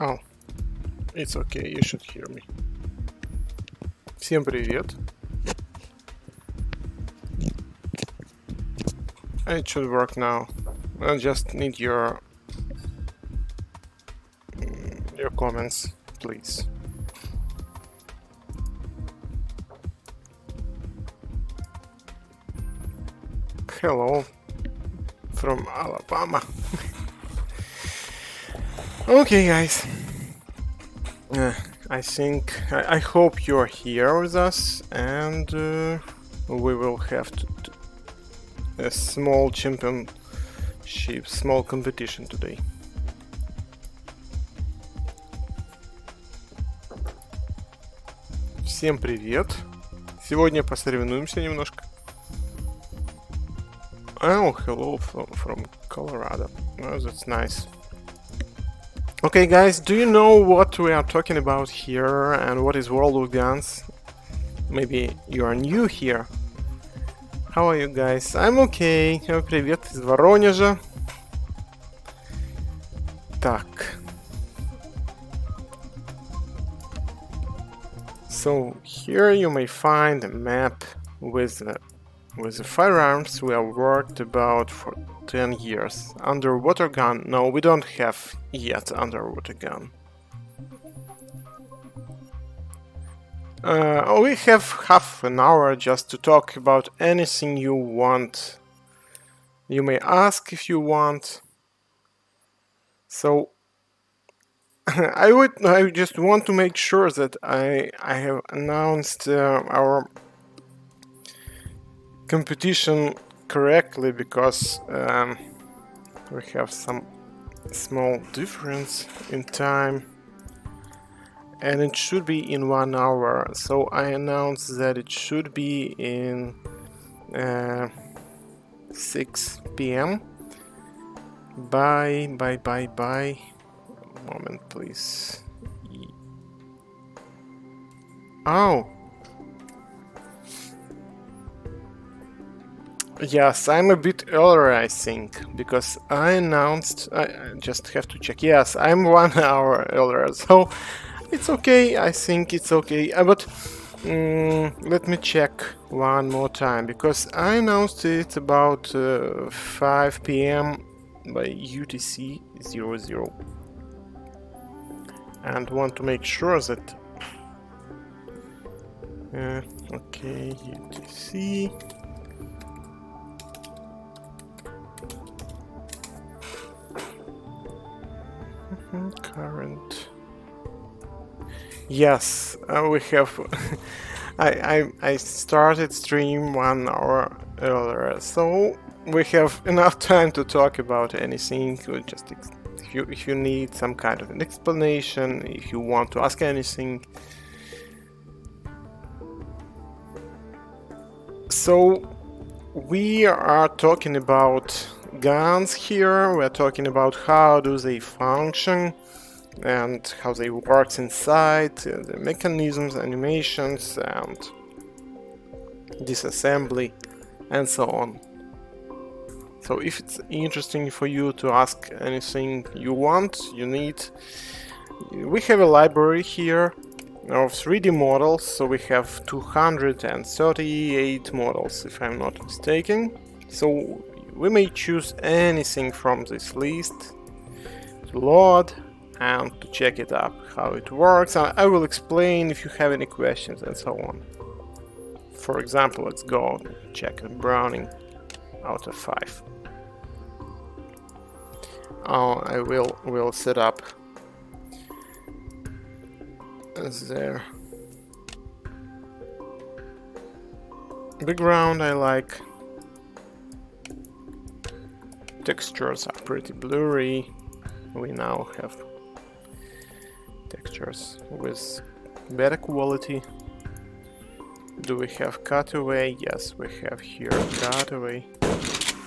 Oh, it's okay, you should hear me. Всем привет. It should work now. I just need your comments, please. Hello from Alabama. Okay, guys. I hope you're here with us, and we will have a small championship, small competition today. Всем привет! Сегодня посоревнуемся немножко. Oh, hello from Colorado. Oh, that's nice. Okay, guys, do you know what we are talking about here and what is World of Guns? Maybe you are new here. How are you guys? I'm okay. Привет из Воронежа. Так. So here you may find a map with the firearms we have worked about for 10 years. Underwater gun? No, we don't have yet underwater gun. We have half an hour just to talk about anything you want. You may ask if you want. So I just want to make sure that I have announced our competition correctly, because we have some small difference in time, and it should be in 1 hour. So I announced that it should be in 6 p.m. Bye. Moment, please. Oh. Yes, I'm a bit earlier, I think, because I announced... I just have to check. Yes, I'm 1 hour earlier, so it's okay. I think it's okay. But let me check one more time, because I announced it about 5 p.m. by UTC 00. And want to make sure that... okay, UTC... current. Yes, we have. I started stream 1 hour earlier, so we have enough time to talk about anything. Just if you need some kind of an explanation, if you want to ask anything. So we are talking about guns here. We're talking about how do they function and how they work inside, the mechanisms, animations, and disassembly, and so on. So if it's interesting for you to ask anything you want, you need, we have a library here of 3D models. So we have 238 models, if I'm not mistaken. So we may choose anything from this list to load and to check it up, how it works. I will explain if you have any questions and so on. For example, let's go check a Browning out of 5. I will set up there. Background I like. Textures are pretty blurry. We now have textures with better quality. Do we have cutaway? Yes, we have here cutaway.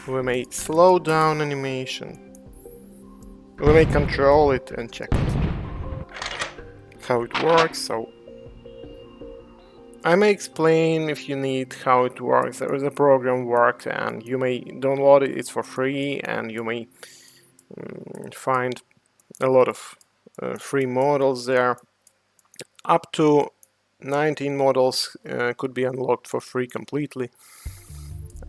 We may slow down animation. We may control it and check it, how it works. So I may explain if you need how it works. There is a program worked, and you may download it. It's for free, and you may find a lot of free models there. Up to 19 models could be unlocked for free completely.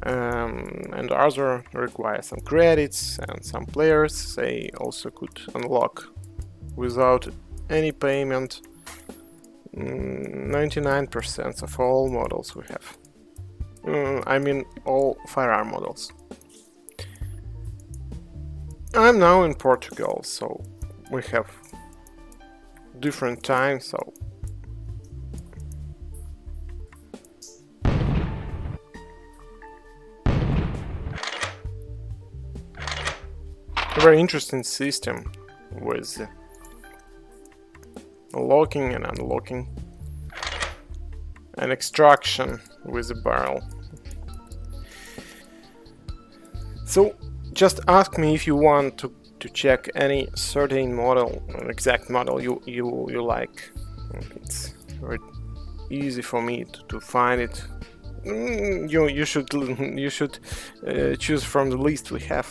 And other require some credits, and some players they also could unlock without any payment 99% of all models we have. I mean all firearm models. I'm now in Portugal, so we have different time, so a very interesting system with locking and unlocking and extraction with the barrel. So just ask me if you want to check any certain model, an exact model you like. It's very easy for me to find it. You should choose from the list we have.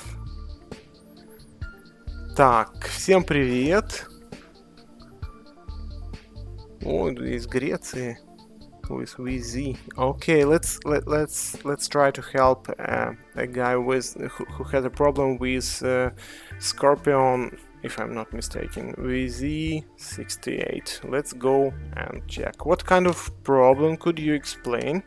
Так, всем привет. О, из Греции. With VZ. Okay, let's try to help a guy with who has a problem with Scorpion, if I'm not mistaken. VZ68. Let's go and check. What kind of problem could you explain?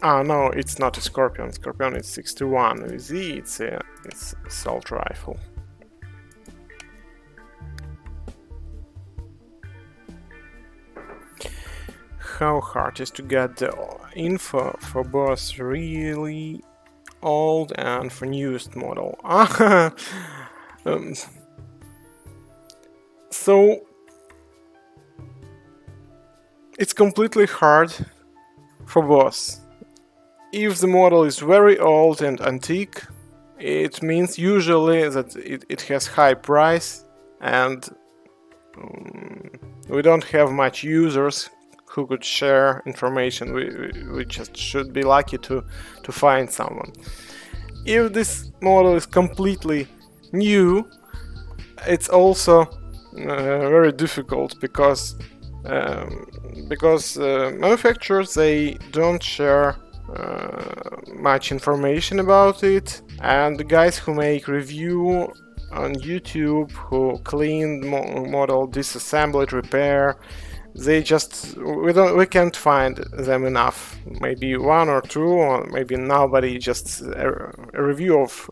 Ah, no, it's not a Scorpion. Scorpion is 61. VZ, it's assault rifle. How hard is to get the info for both really old and for newest model? So it's completely hard for both. If the model is very old and antique, it means usually that it has high price, and we don't have much users who could share information. We just should be lucky to find someone. If this model is completely new, it's also very difficult because manufacturers they don't share much information about it, and the guys who make review on YouTube, who clean model, disassemble it, repair, they just we can't find them enough. Maybe one or two, or maybe nobody. Just a review of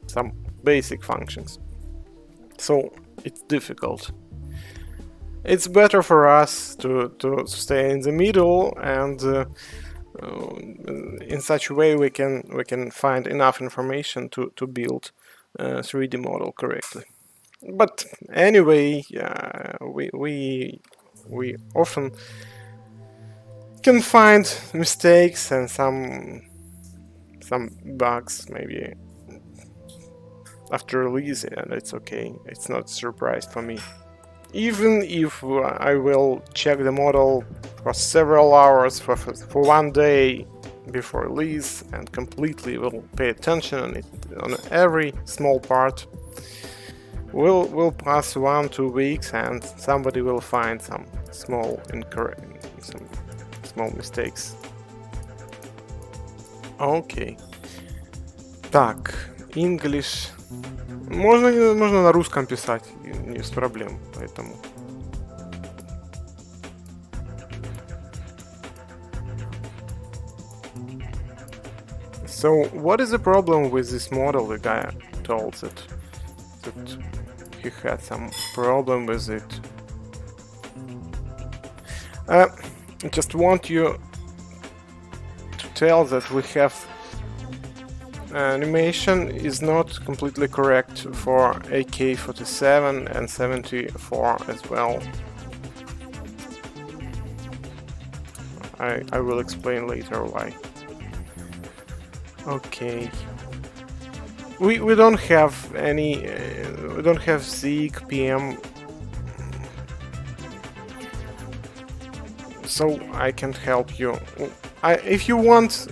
some basic functions. So it's difficult. It's better for us to stay in the middle, and in such a way we can find enough information to build a 3D model correctly. But anyway, we often can find mistakes and some bugs maybe after release, and it's okay. It's not a surprise for me. Even if I will check the model for several hours for one day before release and completely will pay attention on it, on every small part, will pass 1-2 weeks and somebody will find some small mistakes. Okay. Так, English. Можно на русском писать, без проблем, поэтому. So, what is the problem with this model? The guy told that he had some problem with it. I just want you to tell that we have animation is not completely correct for AK-47 and 74 as well. I will explain later why. Okay. We don't have any. We don't have Zeek PM, so I can't help you. If you want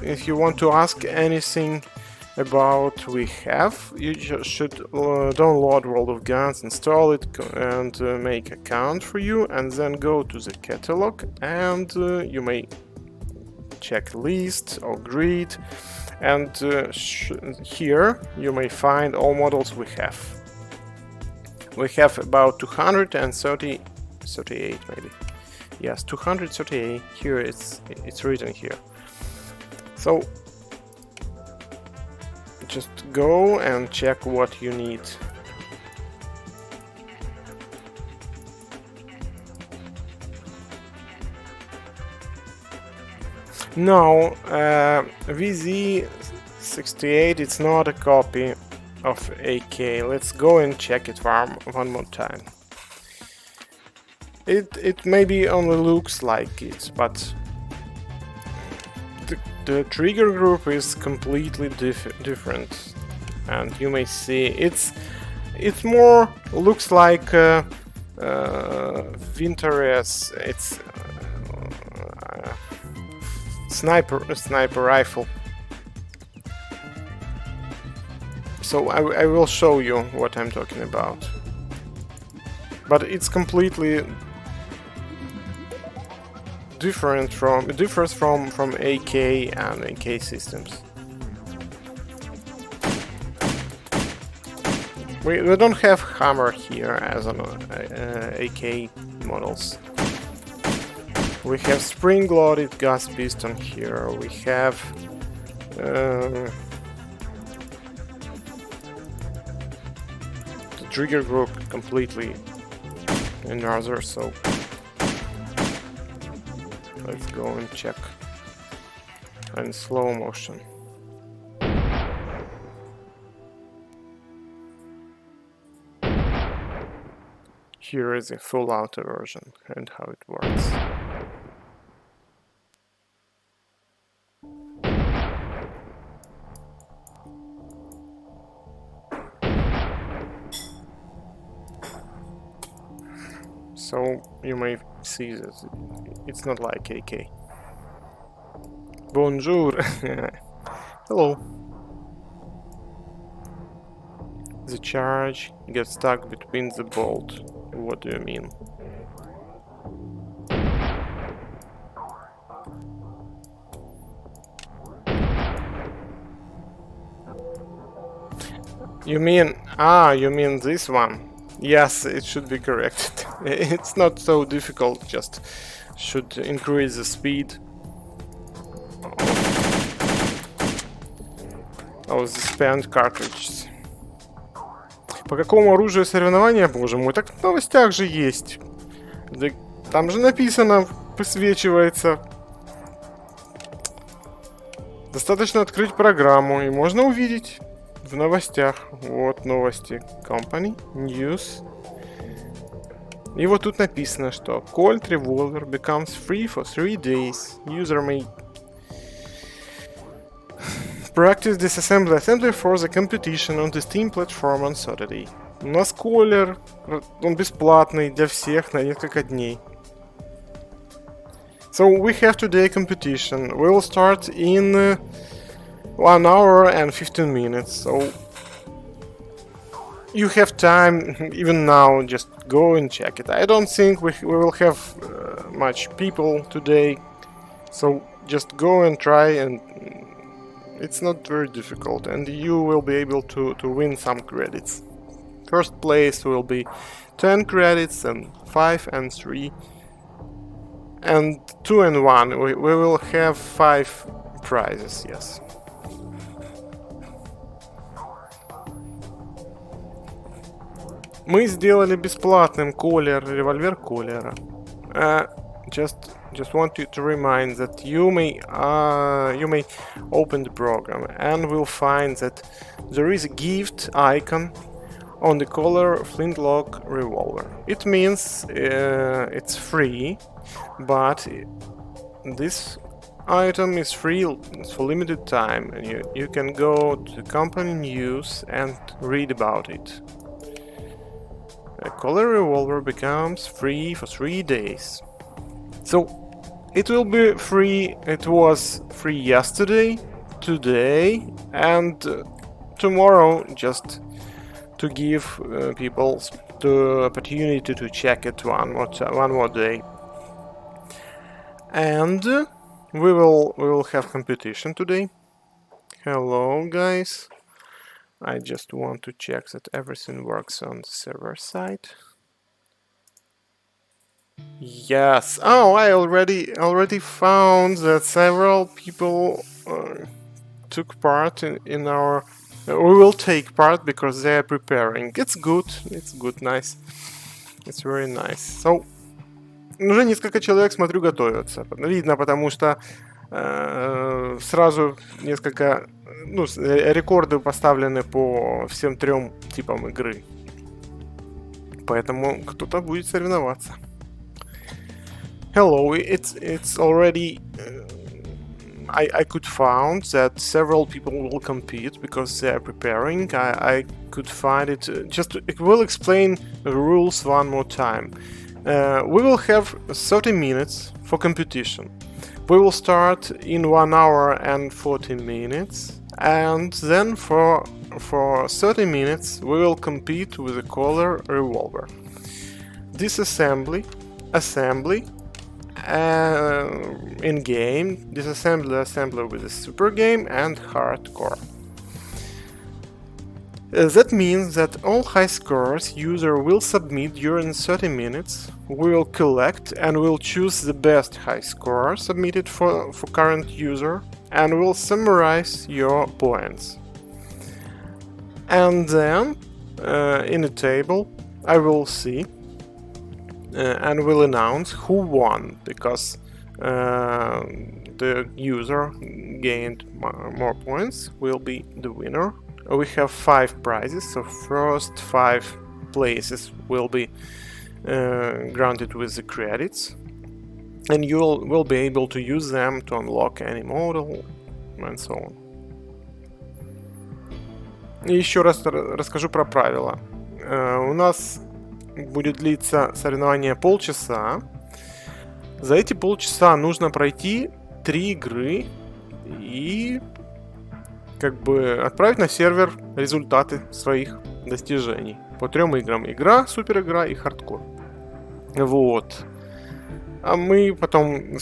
to ask anything, about we have. You just should download World of Guns, install it, and make account for you, and then go to the catalog, and you may check list or grid, and here you may find all models we have. We have about 238 maybe. Yes, 238. Here it's written here. So just go and check what you need. No, VZ68, it's not a copy of AK. Let's go and check it one more time. It maybe only looks like it, but the trigger group is completely different, and you may see it's more looks like Vintares. It's sniper rifle. So I will show you what I'm talking about. But it's completely different differs from AK and AK systems. We don't have hammer here as on AK models. We have spring-loaded gas piston here. We have the trigger group completely another, so let's go and check in slow motion. Here is a full auto version and how it works. So you may see that it's not like AK. Bonjour. Hello. The charge gets stuck between the bolt. What do you mean? You mean this one? Yes, it should be corrected. It's not so difficult, just should increase the speed of the spent cartridges. По какому оружию соревнования, боже мой, так в новостях же есть. Да, там же написано, высвечивается. Достаточно открыть программу, и можно увидеть в новостях. Вот новости. Company, News. И вот тут написано, что Colt Revolver becomes free for 3 days. User may practice disassembly assembly for the competition on the Steam platform on Saturday. У нас колер, он бесплатный для всех на несколько дней. So we have today competition. We will start in 1 hour and 15 minutes. So you have time, even now, just go and check it. I don't think we will have much people today. So just go and try, and it's not very difficult, and you will be able to win some credits. First place will be 10 credits, and 5 and 3, and 2 and 1. We will have 5 prizes, yes. Мы сделали бесплатным револьвер Колера. Just want you to remind that you may open the program and will find that there is a gift icon on the Kohler flintlock revolver. It means it's free, but this item is free for limited time, and you can go to the company news and read about it. A Kohler revolver becomes free for 3 days. So it will be free. It was free yesterday today, and tomorrow just to give people the opportunity to check it one more day. And we will have competition today. Hello guys. I just want to check that everything works on the server side. Yes. Oh, I already found that several people took part in our. We will take part because they are preparing. It's good. It's good. Nice. It's very nice. So, уже несколько человек, смотрю, готовятся. Видно, потому что сразу несколько рекорды поставлены по всем трем типам игры. Поэтому кто-то будет соревноваться. Hello, it's already. I could find that several people will compete because they are preparing. I could find it. It will explain the rules one more time. We will have 30 minutes for competition. We will start in 1 hour and 40 minutes, and then for 30 minutes we will compete with a color revolver. Disassembly, assembly, in game, disassembly, assembly with a super game, and hardcore. That means that all high scores user will submit during 30 minutes. We will collect and will choose the best high score submitted for current user, and will summarize your points. And then in a table I will see and will announce who won, because the user gained more points will be the winner. We have 5 prizes, so first 5 places will be granted with the credits, and you will be able to use them to unlock any model and so on. И еще раз расскажу про правила. У нас будет длиться соревнование полчаса. За эти полчаса нужно пройти 3 игры и как бы отправить на сервер результаты своих достижений. По 3 играм. Игра, супер игра и хардкор. Вот. А мы потом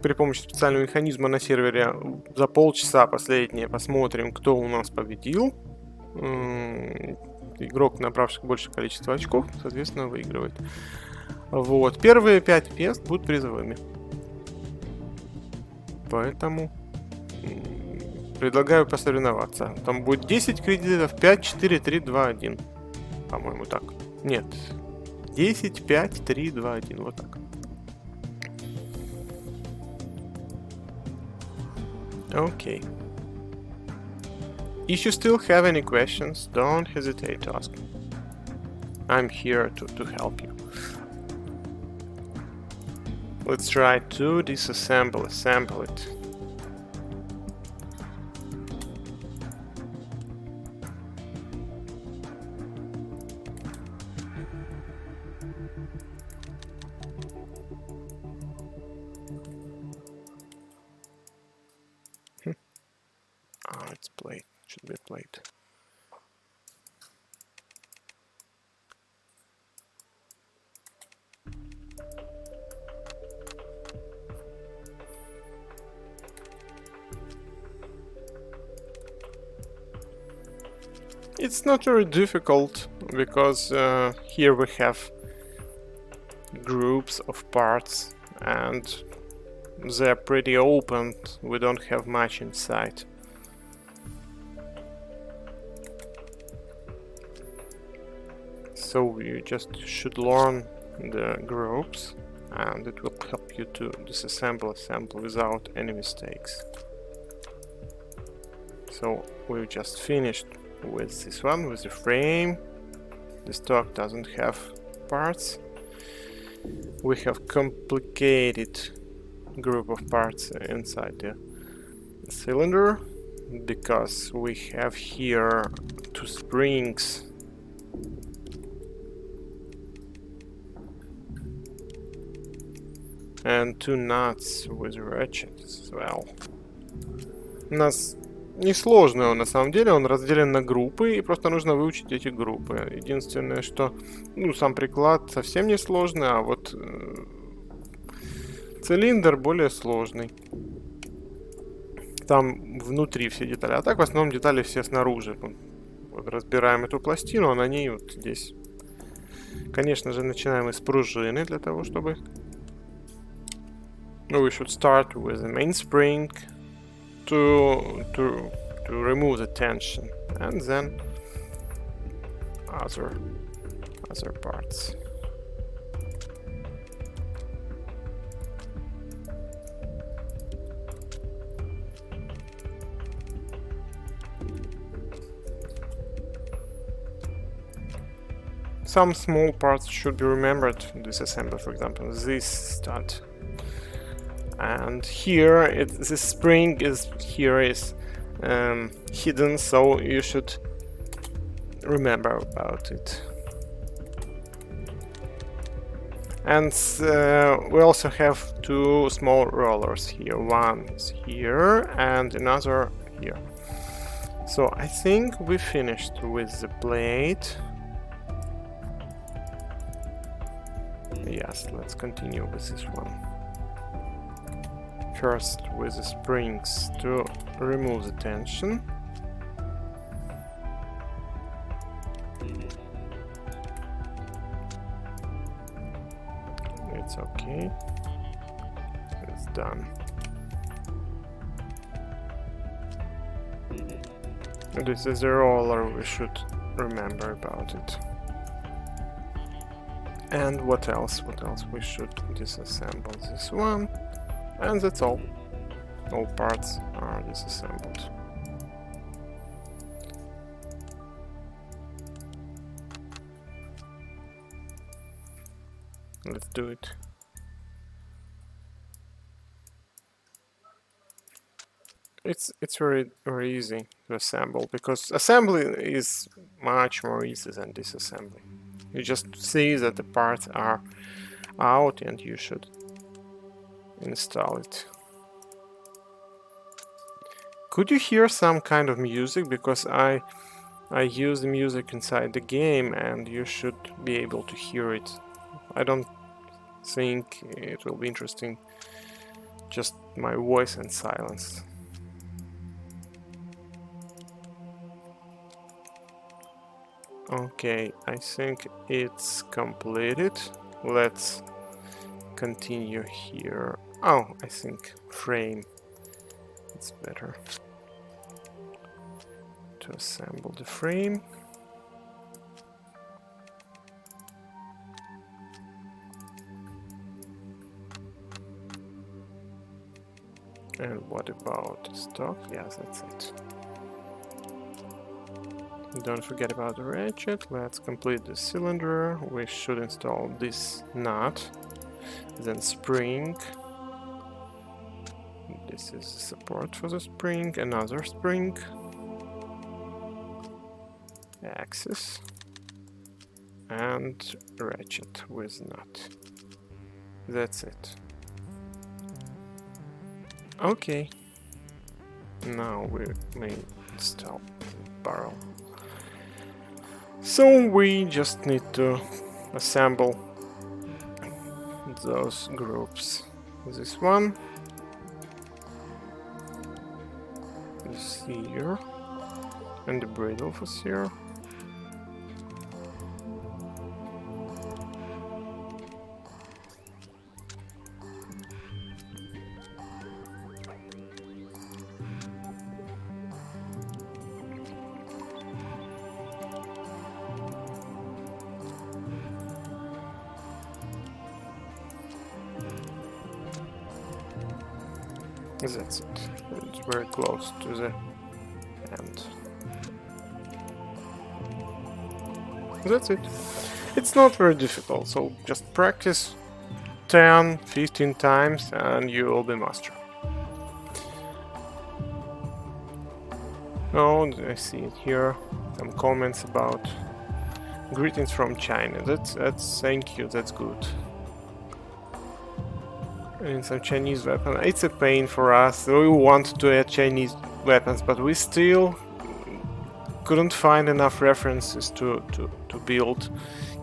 при помощи специального механизма на сервере за полчаса последнее посмотрим, кто у нас победил. Игрок, набравший большее количество очков, соответственно, выигрывает. Вот. Первые 5 мест будут призовыми. Поэтому предлагаю посоревноваться. Там будет 10 кредитов, 5, 4, 3, 2, 1. По-моему, так. Нет. 10, 5, 3, 2, 1. Вот так. Okay. If you still have any questions, don't hesitate to ask me. I'm here to help you. Let's try to assemble it. It's plate. Should be a plate. It's not very difficult because here we have groups of parts and they're pretty open. We don't have much inside. So you just should learn the groups, and it will help you to disassemble, assemble without any mistakes. So we've just finished with this one, with the frame. The stock doesn't have parts. We have complicated group of parts inside the cylinder because we have here 2 springs and 2 nuts with ratchets as well. У нас несложный он на самом деле, он разделен на группы, и просто нужно выучить эти группы. Единственное, что, ну, сам приклад совсем не сложный, а вот цилиндр более сложный. Там внутри все детали, а так в основном детали все снаружи. Вот разбираем эту пластину, а на ней вот здесь. Конечно же, начинаем мы с пружины для того, чтобы... No, we should start with the main spring to remove the tension, and then other parts. Some small parts should be remembered in disassembly, for example, this stud. And here, this spring is hidden, so you should remember about it. And we also have two small rollers here. One is here and another here. So I think we finished with the blade. Yes, let's continue with this one. First with the springs to remove the tension. It's okay. It's done. This is a roller, we should remember about it. And what else? What else? We should disassemble this one. And that's all. All parts are disassembled. Let's do it. It's very easy to assemble, because assembly is much more easy than disassembly. You just see that the parts are out and you should install it. Could you hear some kind of music? Because I use the music inside the game and you should be able to hear it. I don't think it will be interesting, just my voice and silence. Okay, I think it's completed. Let's continue here. Oh, I think frame. It's better to assemble the frame. And what about the stock? Yes, that's it. Don't forget about the ratchet. Let's complete the cylinder. We should install this nut, then spring. This is support for the spring, another spring, axis, and ratchet with nut. That's it. Okay. Now we may install the barrel. So we just need to assemble those groups. This one, this here, and the bridle was here. That's it. It's very close to the end. That's it. It's not very difficult, so just practice 10, 15 times and you will be master. Oh, I see it here. Some comments about greetings from China. That's thank you, that's good. And some Chinese weapon. It's a pain for us. We want to add Chinese weapons, but we still couldn't find enough references to build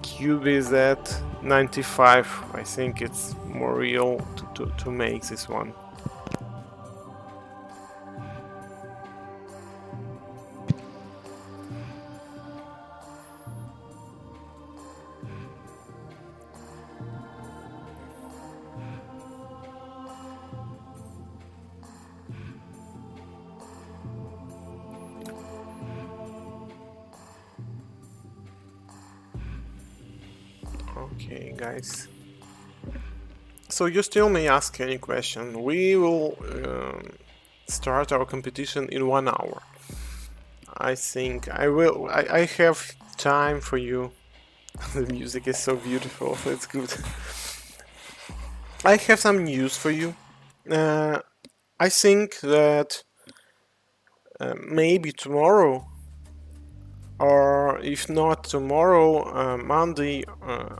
QBZ 95. I think it's more real to make this one. Okay, guys. So you still may ask any question. We will start our competition in 1 hour. I think I will. I have time for you. The music is so beautiful. It's good. I have some news for you. I think that maybe tomorrow, or if not tomorrow, Monday,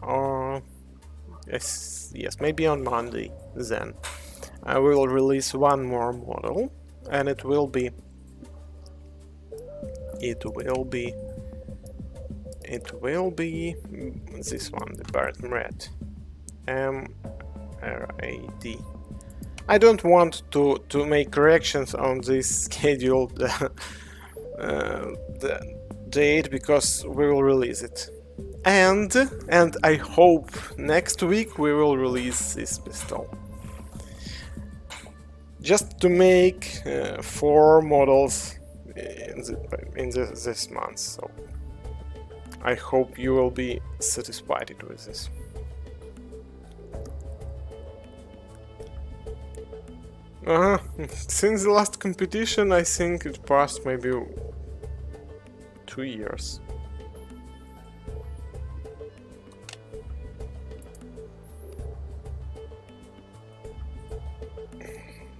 or yes, maybe on Monday, then I will release one more model, and it will be this one, the MRAD, MRAD. I don't want to make corrections on this scheduled the date, because we will release it, and I hope next week we will release this pistol, just to make 4 models in this month. So I hope you will be satisfied with this. Since the last competition, I think it passed maybe 2 years.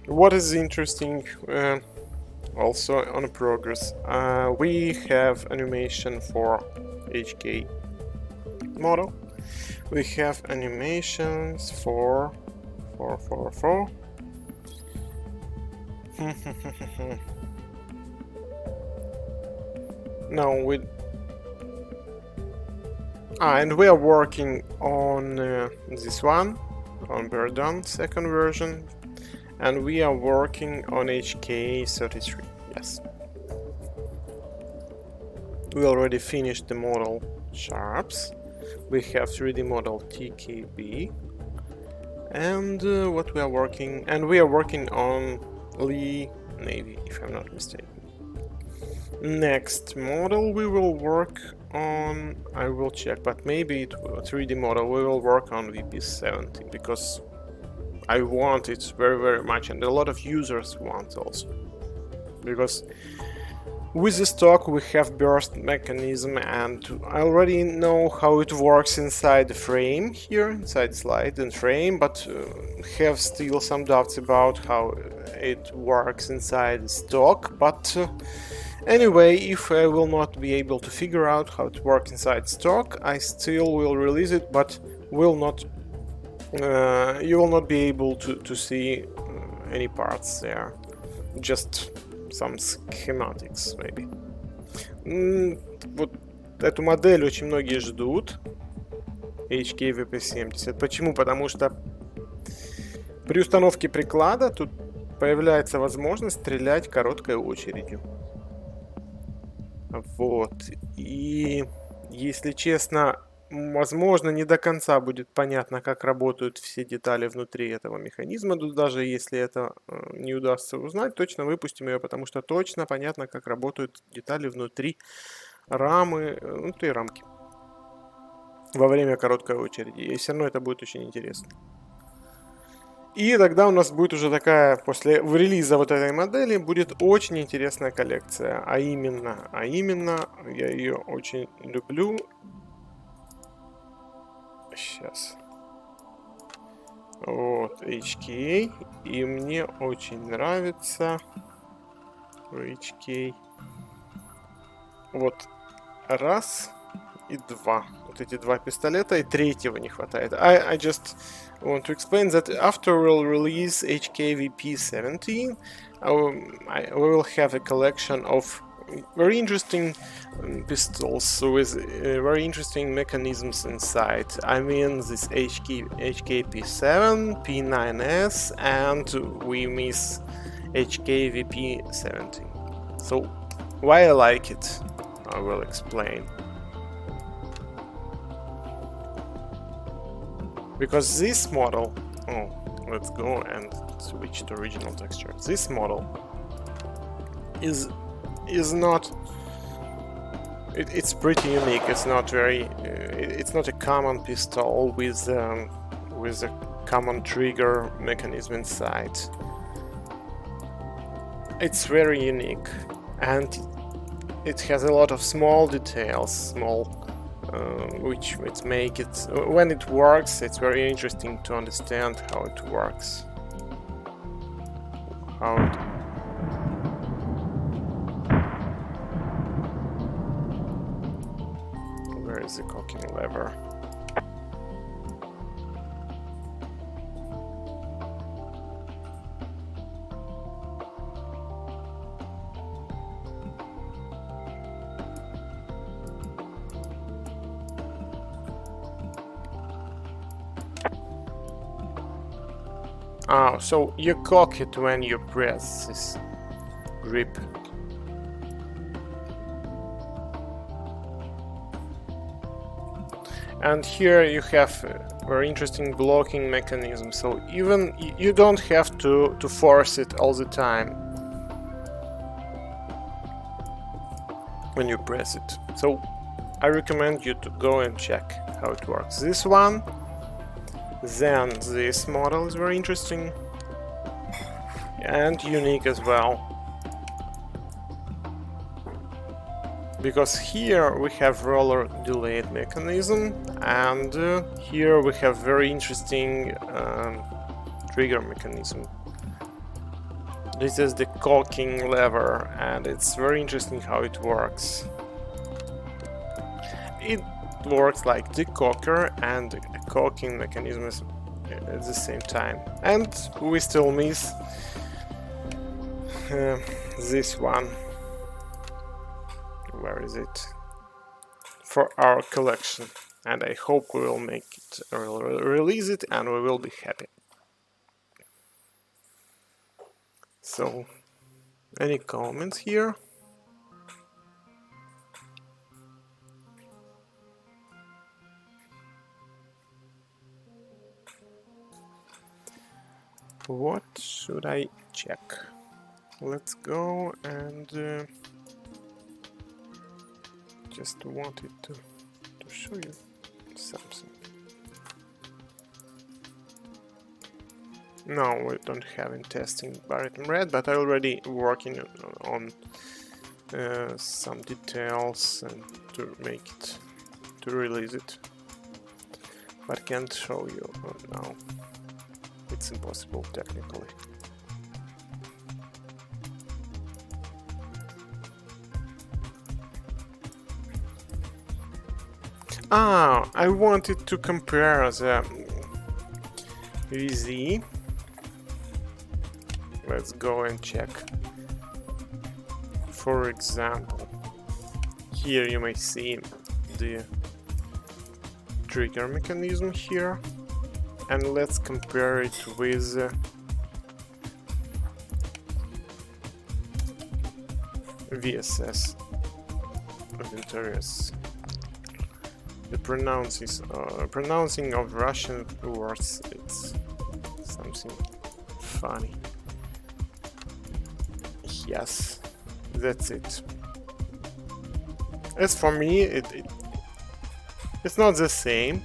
What is interesting also on progress, we have animation for HK model. We have animations for no, and we are working on this one, on Verdun second version, and we are working on HK33. Yes, we already finished the model Sharps. We have 3D model TKB, and what we are working, on Lee Navy, if I'm not mistaken. Next model we will work on, I will check, but maybe it will 3D model we will work on VP70, because I want it very much, and a lot of users want also, because with the stock we have burst mechanism, and I already know how it works inside the frame here, inside the slide and frame, but have still some doubts about how it works inside the stock. But anyway, if I will not be able to figure out how it works inside stock, I still will release it, but will not. You will not be able to see any parts there, just some schematics maybe. Вот эту модель очень многие ждут, HKVP70. Почему? Потому что при установке приклада тут появляется возможность стрелять короткой очередью. Вот. И, если честно, возможно, не до конца будет понятно, как работают все детали внутри этого механизма. Но даже если это не удастся узнать, точно выпустим ее, потому что точно понятно, как работают детали внутри рамы, внутри рамки во время короткой очереди. И все равно это будет очень интересно. И тогда у нас будет уже такая, после релиза вот этой модели, будет очень интересная коллекция. А именно, я ее очень люблю. Сейчас. Вот, HK. И мне очень нравится HK. Вот, раз и два. Вот эти два пистолета, и третьего не хватает. I just want to explain that after we'll release HKVP17, we will have a collection of very interesting pistols with very interesting mechanisms inside. I mean this HKP7, P9S, and we miss HKVP17. So why I like it, I will explain. Because this model, let's go and switch to original texture. This model is not. It's pretty unique. It's not very. It's not a common pistol with a common trigger mechanism inside. It's very unique, and it has a lot of small details, which make it, when it works, it's very interesting to understand how it works. Where is the cocking lever? Oh, so you cock it when you press this grip. And here you have a very interesting blocking mechanism, so even you don't have to force it all the time when you press it. So I recommend you to go and check how it works. This one. Then this model is very interesting and unique as well, because here we have roller delayed mechanism, and here we have very interesting trigger mechanism. This is the cocking lever, and it's very interesting how it works. It works like the cocker and a cocking mechanism at the same time, and we still miss this one. Where is it? For our collection, and I hope we will make it, we'll release it, and we will be happy. So, any comments here? What should I check? Let's go and just wanted to show you something. No, we don't have in testing Barrett and Red, but I already working on some details and to make it, to release it, but can't show you now. It's impossible technically. I wanted to compare the VZ. Let's go and check. For example, here you may see the trigger mechanism here, and let's compare it with VSS of interest. The pronouncing of Russian words, it's something funny. Yes, that's it. As for me, it's not the same,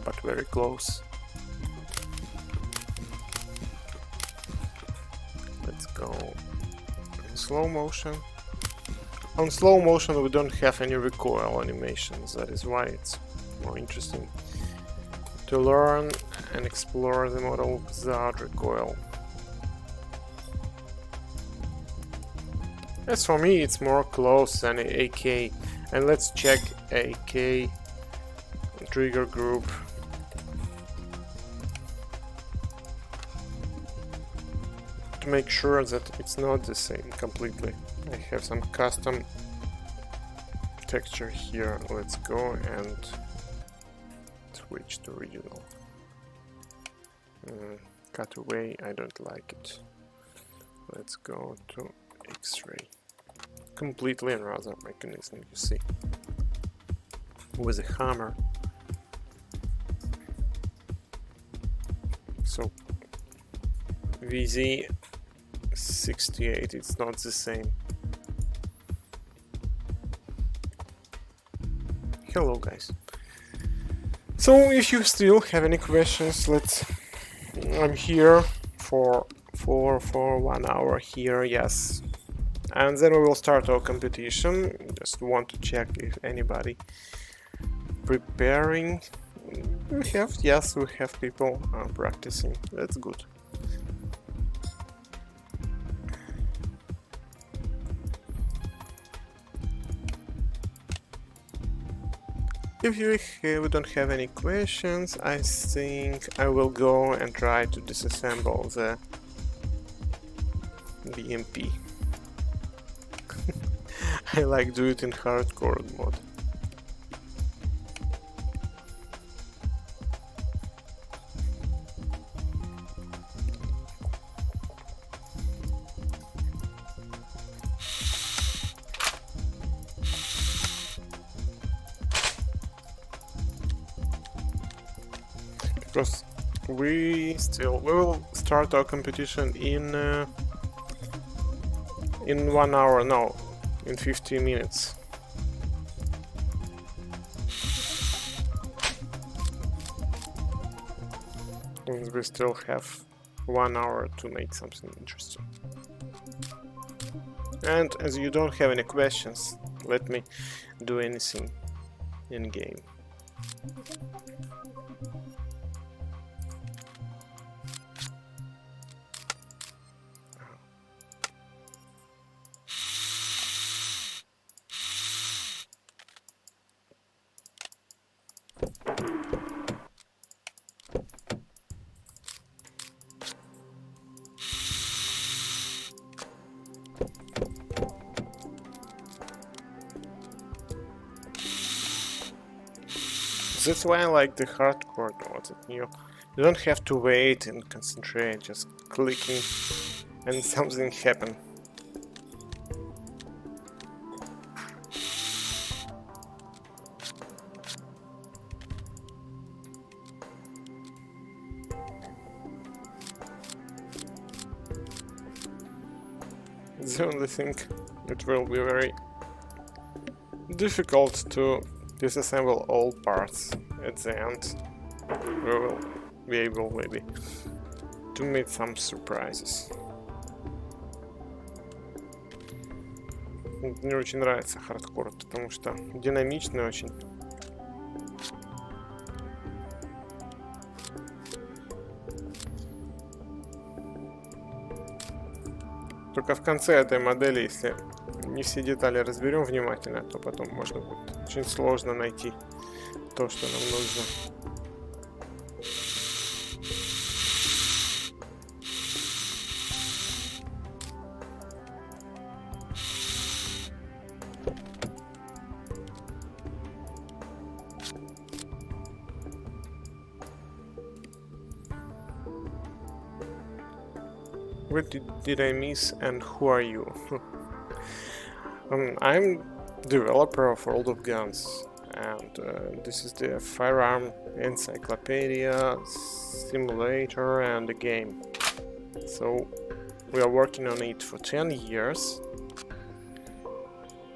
but very close. Let's go in slow motion. On slow motion we don't have any recoil animations, that is why it's more interesting to learn and explore the model without recoil. As for me, it's more close than AK, and let's check AK trigger group. to make sure that it's not the same completely. I have some custom texture here. Let's go and switch to original. Cut away, I don't like it. Let's go to X-ray. Completely another mechanism, you see. With a hammer. So VZ68, it's not the same. Hello guys. So if you still have any questions, I'm here for 1 hour here, yes. And then we will start our competition. Just want to check if anybody preparing. We have people practicing. That's good. If we don't have any questions, I think I will go and try to disassemble the BMP. I like do it in hardcore mode. Because we will start our competition in 1 hour, no, in 15 minutes. And we still have 1 hour to make something interesting. And as you don't have any questions, let me do anything in game. That's why I like the hardcore mode. You don't have to wait and concentrate, just clicking and something happens. The only thing, it will be very difficult to disassemble all parts. At the end we will be able maybe to make some surprises. Мне очень нравится хардкор, потому что динамичный очень. Только в конце этой модели, если не все детали разберем внимательно, то потом можно будет очень сложно найти то, что нам нужно. What did I miss and who are you? I'm developer of World of Guns, and this is the firearm encyclopedia, simulator and the game. So we are working on it for 10 years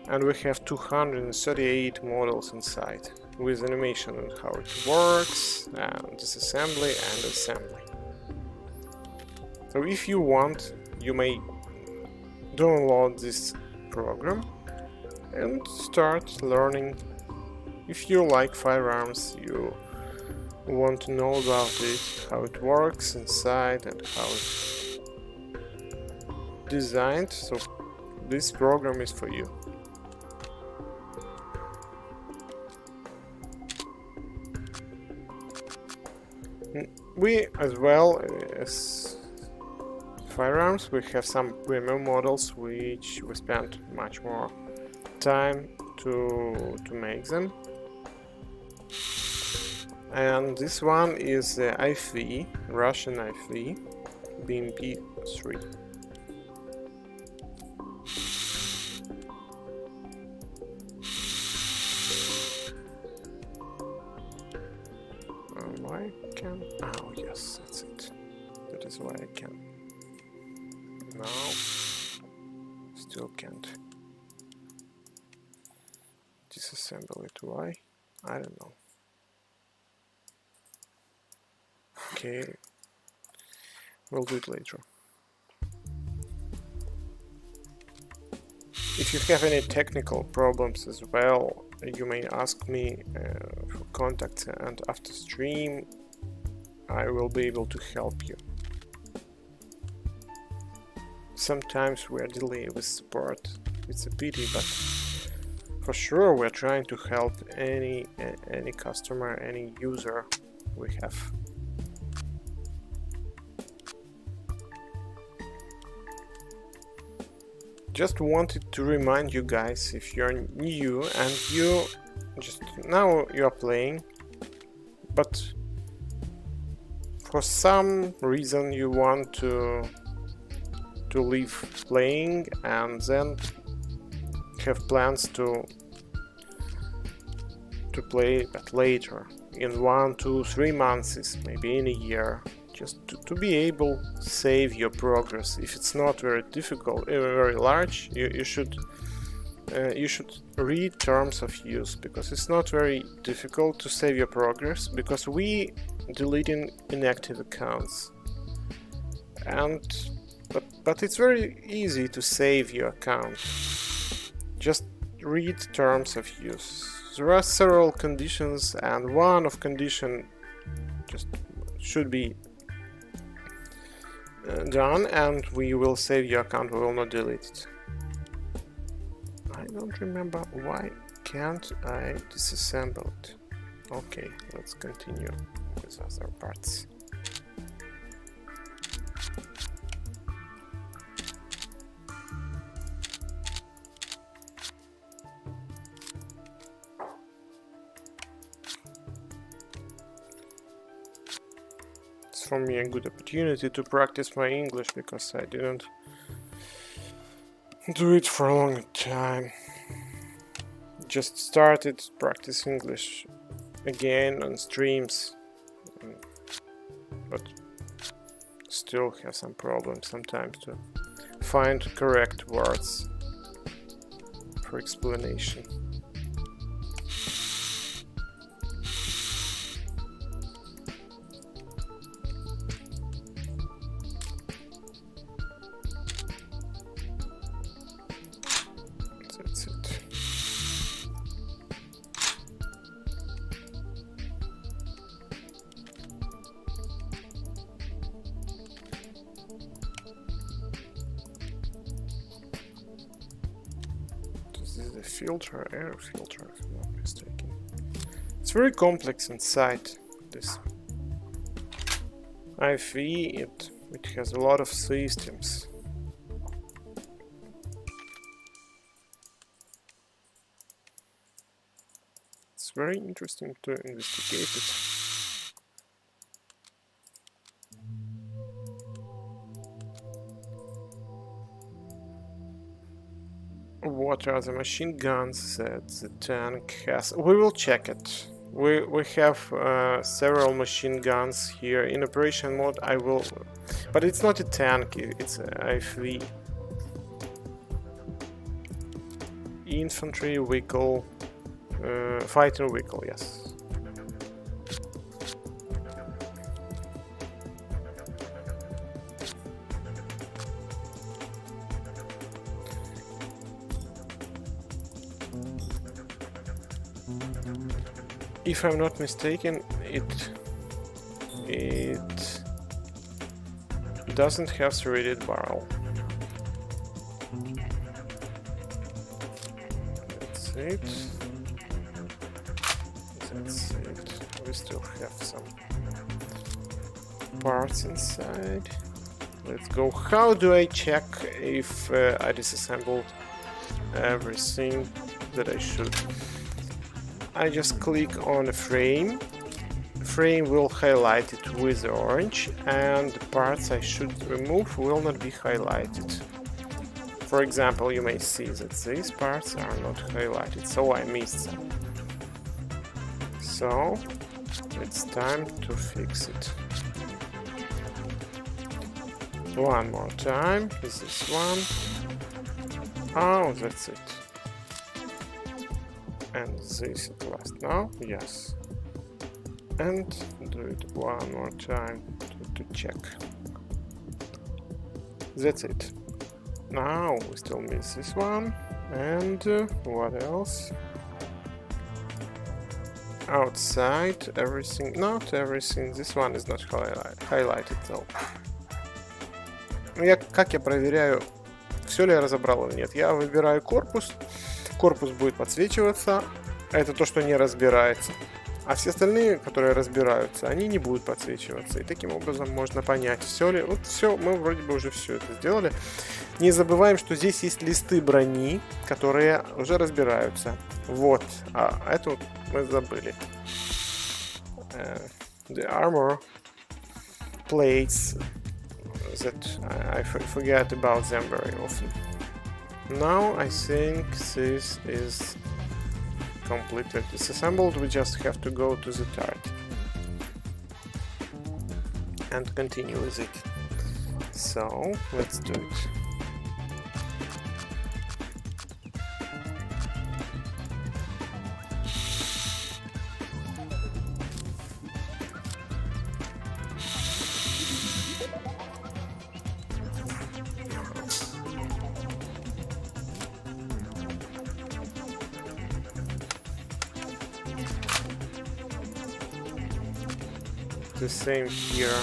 and we have 238 models inside with animation on how it works, and disassembly and assembly. So if you want, you may download this program and start learning. If you like firearms, you want to know about it, how it works inside and how it's designed, so this program is for you. We as well as firearms. We have some premium models which we spent much more time to make them. And this one is the IV, Russian IV, BMP-3. Why can? Oh yes, that's it. That is why I can. No, still can't. Disassemble it. Why? I don't know. Okay, we'll do it later. If you have any technical problems as well, you may ask me for contacts, and after stream I will be able to help you. Sometimes we are delayed with support. It's a pity, but for sure we're trying to help any customer, any user we have. Just wanted to remind you guys, if you're new and you just now you are playing, but for some reason you want to leave playing and then have plans to play but later, in 1, 2, 3 months, maybe in a year, just to be able to save your progress. If it's not very difficult, very large, you should read terms of use, because it's not very difficult to save your progress, because we deleting inactive accounts, and but it's very easy to save your account. Just read terms of use. There are several conditions, and one of condition just should be done, and we will save your account. We will not delete it. I don't remember why can't I disassemble it. Okay, let's continue with other parts. For me a good opportunity to practice my English, because I didn't do it for a long time. Just started practice English again on streams, but still have some problems sometimes to find correct words for explanation. Filter, air filter, if I'm not mistaken. It's very complex inside this IV. It has a lot of systems. It's very interesting to investigate it. What are the machine guns that the tank has? We will check it. We have several machine guns here in operation mode. I will, but it's not a tank. It's an IV. Infantry vehicle, fighting vehicle. Yes. If I'm not mistaken, it doesn't have threaded barrel. That's it. That's it. We still have some parts inside. let's go. How do I check if I disassembled everything that I should? I just click on a frame. Frame will highlight it with orange, and the parts I should remove will not be highlighted. For example, you may see that these parts are not highlighted, so I missed them. So it's time to fix it. One more time. This is one. Oh, that's it. And this at last now, yes. And do it one more time to check. That's it. Now we still miss this one. And what else? Outside, everything, not everything. This one is not highlighted though. Как я проверяю, все ли я разобрал или нет? Я выбираю корпус. Корпус будет подсвечиваться. Это то, что не разбирается. А все остальные, которые разбираются, они не будут подсвечиваться. И таким образом можно понять, все ли... Вот все, мы вроде бы уже все это сделали. Не забываем, что здесь есть листы брони, которые уже разбираются. Вот. А это вот мы забыли. The armor plates that I forget about them very often. Now I think this is completely disassembled. We just have to go to the turret and continue with it. So let's do it. The same here.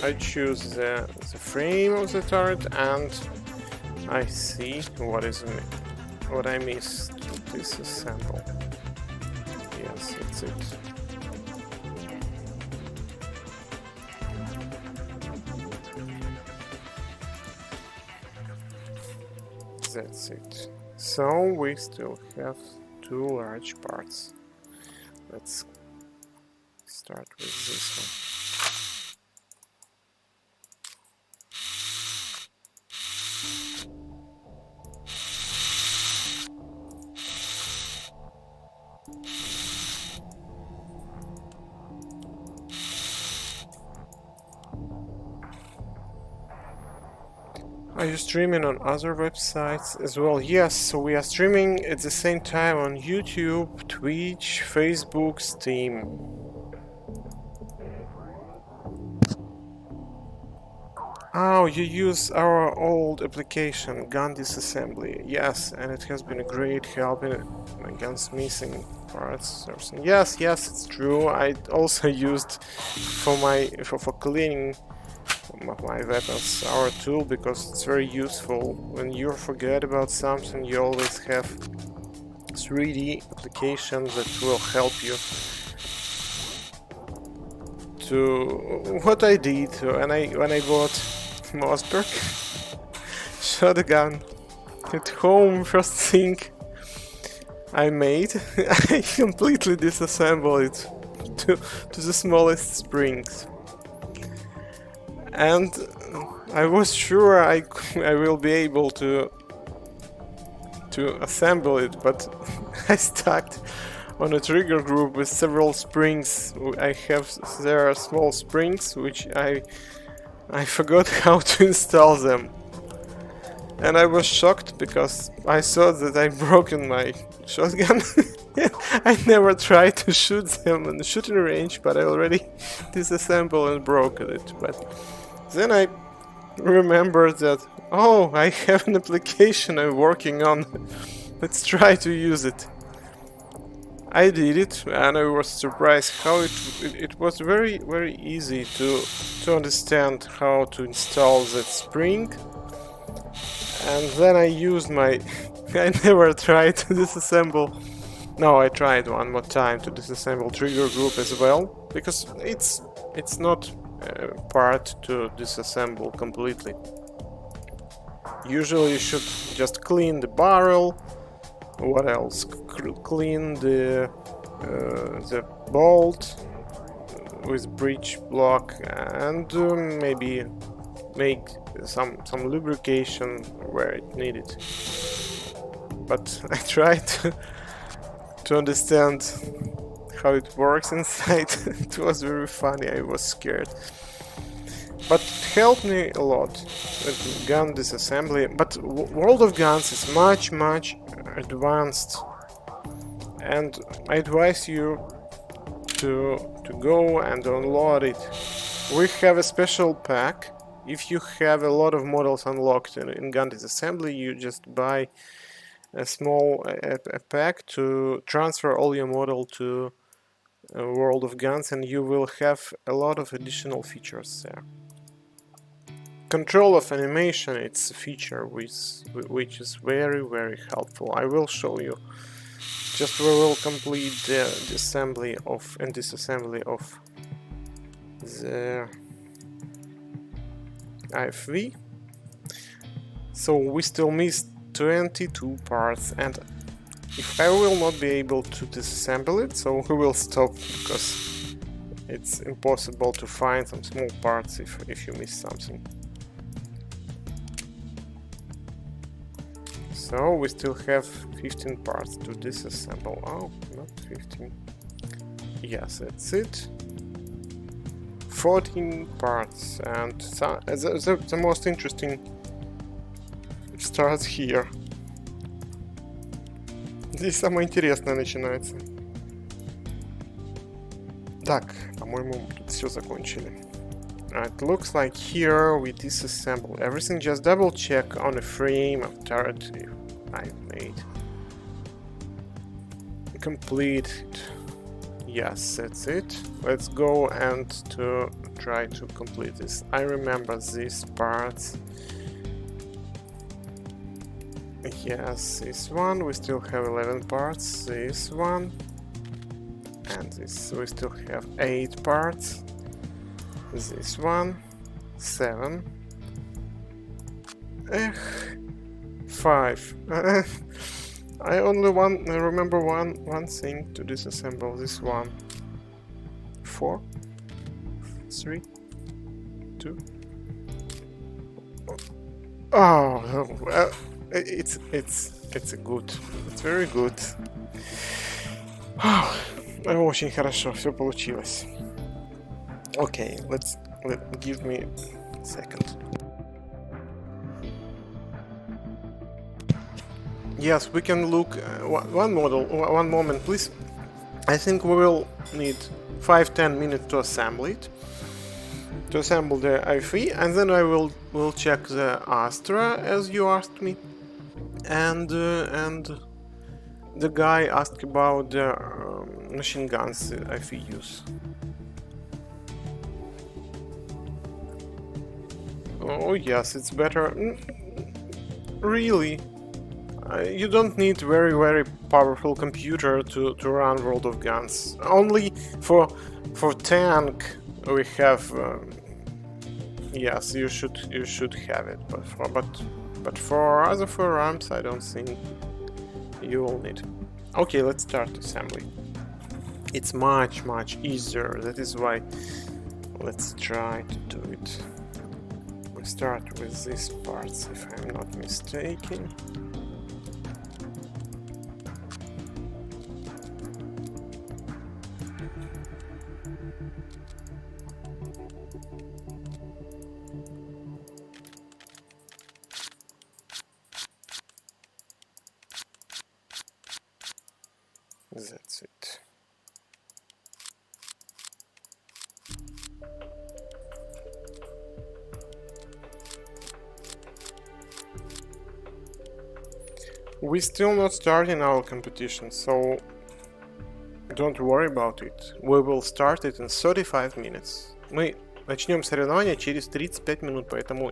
I choose the frame of the turret and I see what I missed to disassemble. Yes, that's it. That's it. So we still have two large parts. Let's start with this one. Are you streaming on other websites as well? Yes, so we are streaming at the same time on YouTube, Twitch, Facebook, Steam. Oh, you use our old application, Gun Disassembly. Yes, and it has been a great help against missing parts or something. Yes, it's true. I also used for cleaning my weapons our tool because it's very useful. When you forget about something, you always have 3D application that will help you. To what I did when I bought Mossberg shotgun at home, first thing I made, I completely disassembled it to the smallest springs, and I was sure I will be able to assemble it, but I stuck on a trigger group with several springs. There are small springs which I forgot how to install them, and I was shocked because I thought that I'd broken my shotgun. I never tried to shoot them in the shooting range, but I already disassembled and broke it. But then I remembered that, oh, I have an application I'm working on. Let's try to use it. I did it, and I was surprised how it was very easy to understand how to install that spring. And then I used I never tried to disassemble. No, I tried one more time to disassemble trigger group as well, because it's not part to disassemble completely. Usually you should just clean the barrel. What else? Clean the bolt with breech block, and maybe make some lubrication where it needed. But I tried to understand how it works inside. It was very funny. I was scared, but it helped me a lot with gun disassembly. But World of Guns is much advanced, and I advise you to go and download it. We have a special pack. If you have a lot of models unlocked in gun disassembly, you just buy a small pack to transfer all your model to World of Guns, and you will have a lot of additional features there. Control of animation, it's a feature which is very helpful. I will show you. Just we will complete the assembly of and disassembly of the IFV. So we still missed 22 parts, and if I will not be able to disassemble it, so we will stop, because it's impossible to find some small parts if you miss something. So we still have 15 parts to disassemble. Oh, not 15. Yes, that's it. 14 parts, and the most interesting starts here. Здесь самое интересное начинается. Так, по-моему, тут все закончили. It looks like here we disassemble everything. Just double check on the frame of turret I made. Complete. Yes, that's it. Let's go and to try to complete this. I remember these parts. Yes, this one, we still have 11 parts. This one, and this, we still have 8 parts. This one, 7. 5. I remember one thing to disassemble. This one. 4, 3, 2. Oh, it's good. It's very good. Очень хорошо, все получилось. Okay, give me a second. Yes, we can look one moment, please. I think we will need 5-10 minutes to assemble it. To assemble the IFE, and then I will check the Astra as you asked me, and the guy asked about the machine guns IFE use. Oh yes, it's better. Really, you don't need very powerful computer to run World of Guns. Only for tank we have. Yes, you should have it, but for other firearms, I don't think you will need. Okay, let's start assembly. It's much easier. That is why. Let's try to do it. We start with these parts, if I'm not mistaken. That's it. We're still not starting our competition, so don't worry about it. We will start it in 35 minutes. Мы начнем соревнования через 35 минут, поэтому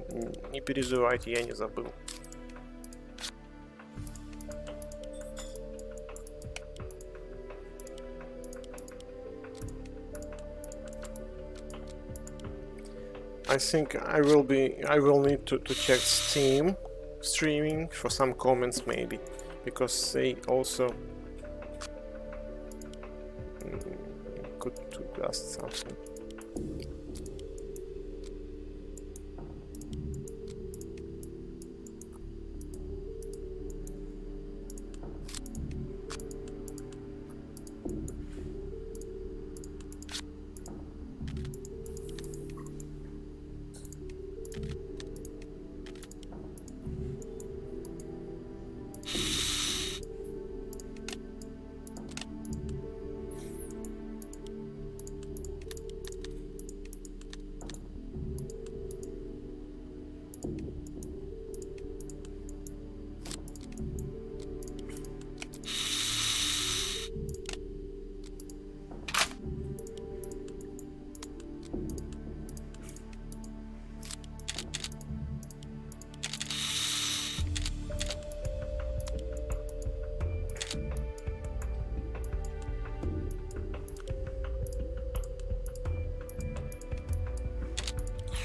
не переживайте, я не забыл. I think I will need to check Steam streaming for some comments maybe, because they also could ask something.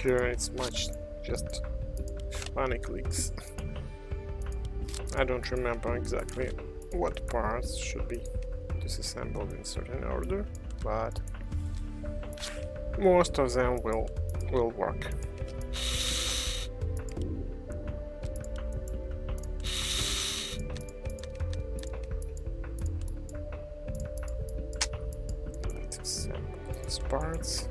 Here it's much just funny clicks. I don't remember exactly what parts should be disassembled in certain order, but most of them will work. Let's assemble these parts.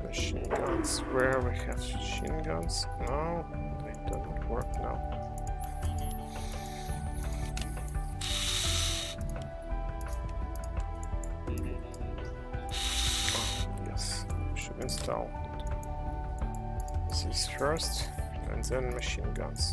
Machine guns, where we have machine guns? No, they don't work now. Oh, yes, we should install this first, and then machine guns.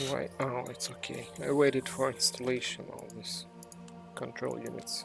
Why? Oh, it's okay. I waited for installation of these control units.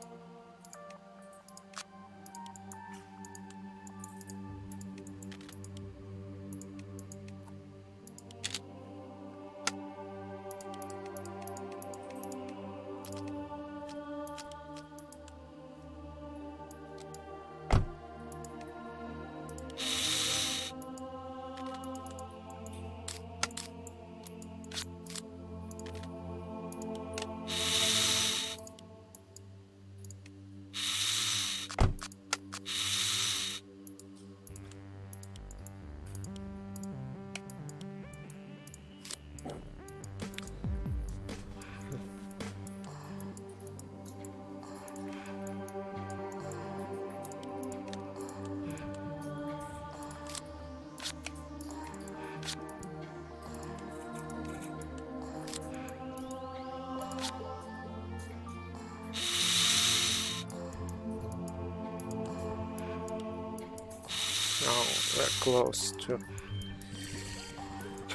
Oh, we're close to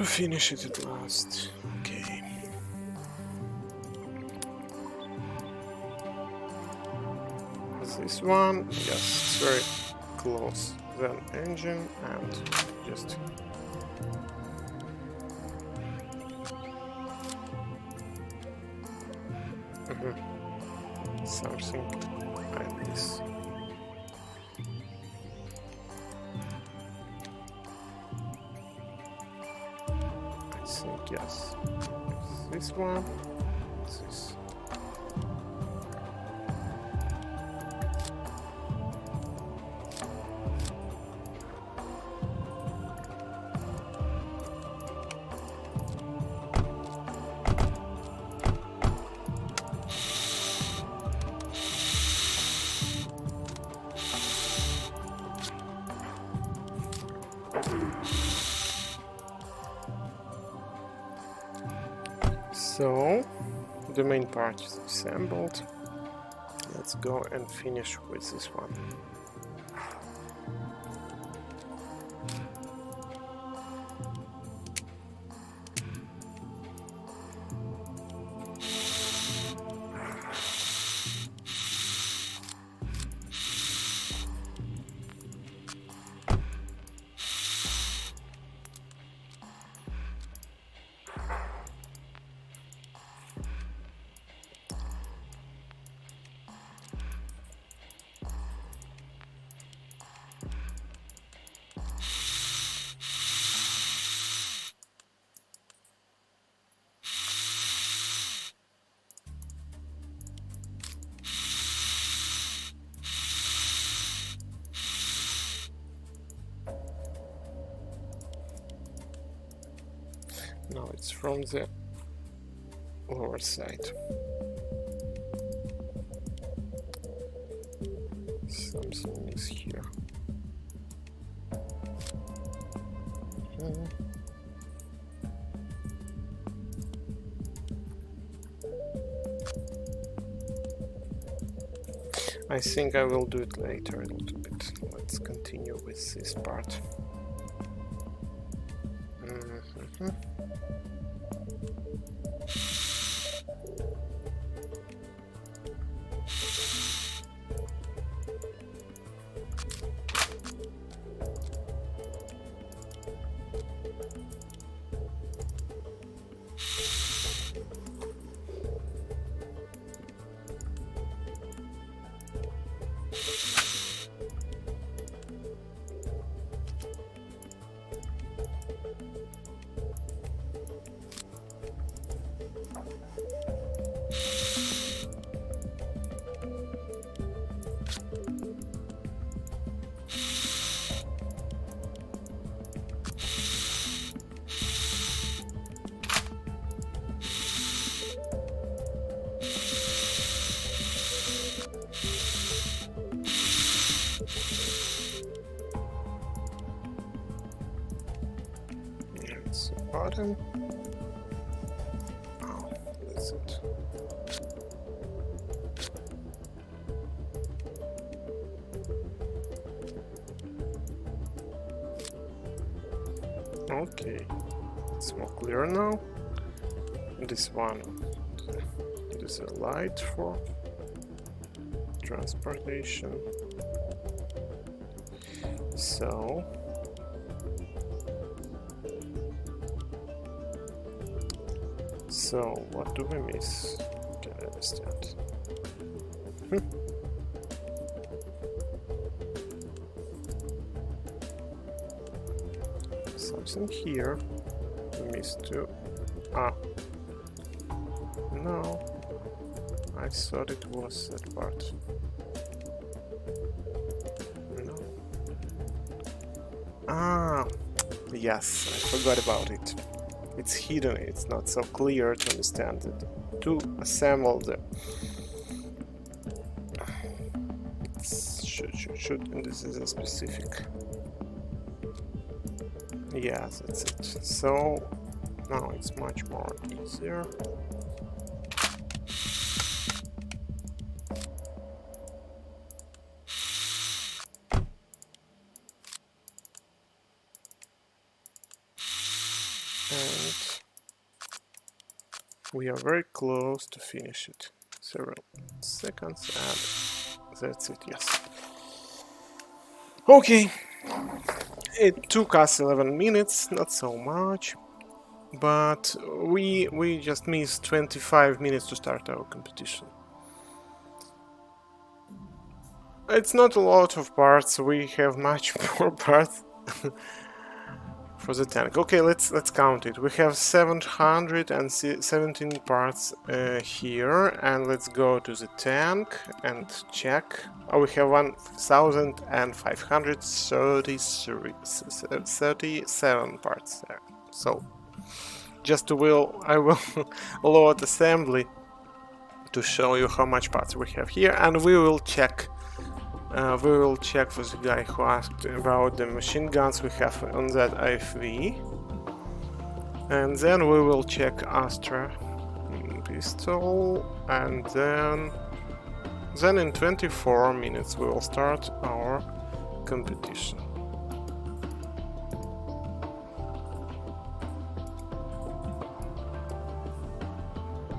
finish it at last. Okay. This one, yes, it's very close then engine and just something like this. I think yes. This one, this. So the main part is assembled. Let's go and finish with this one. Now it's from the lower side. Something is here. I think I will do it later a little bit. Let's continue with this part. Button. Oh, that's it. Okay, it's more clear now. This one, it is a light for transportation. So what do we miss? Can I understand? Something here. We missed too. No. I thought it was that part. No. Yes, I forgot about it. It's hidden, it's not so clear to understand it. To assemble the... Should, and this is a specific... Yes, that's it. So, now it's much more easier. And we are very close to finish it. Several seconds and that's it, yes. Okay, It took us 11 minutes, not so much, but we just missed 25 minutes to start our competition. It's not a lot of parts, we have much more parts for the tank. Okay, let's count it. We have 717 parts here, and let's go to the tank and check. Oh, we have 1,537 parts there. So just I will load assembly to show you how much parts we have here, and we will check. We will check for the guy who asked about the machine guns we have on that IFV, and then we will check Astra pistol, and then in 24 minutes we will start our competition.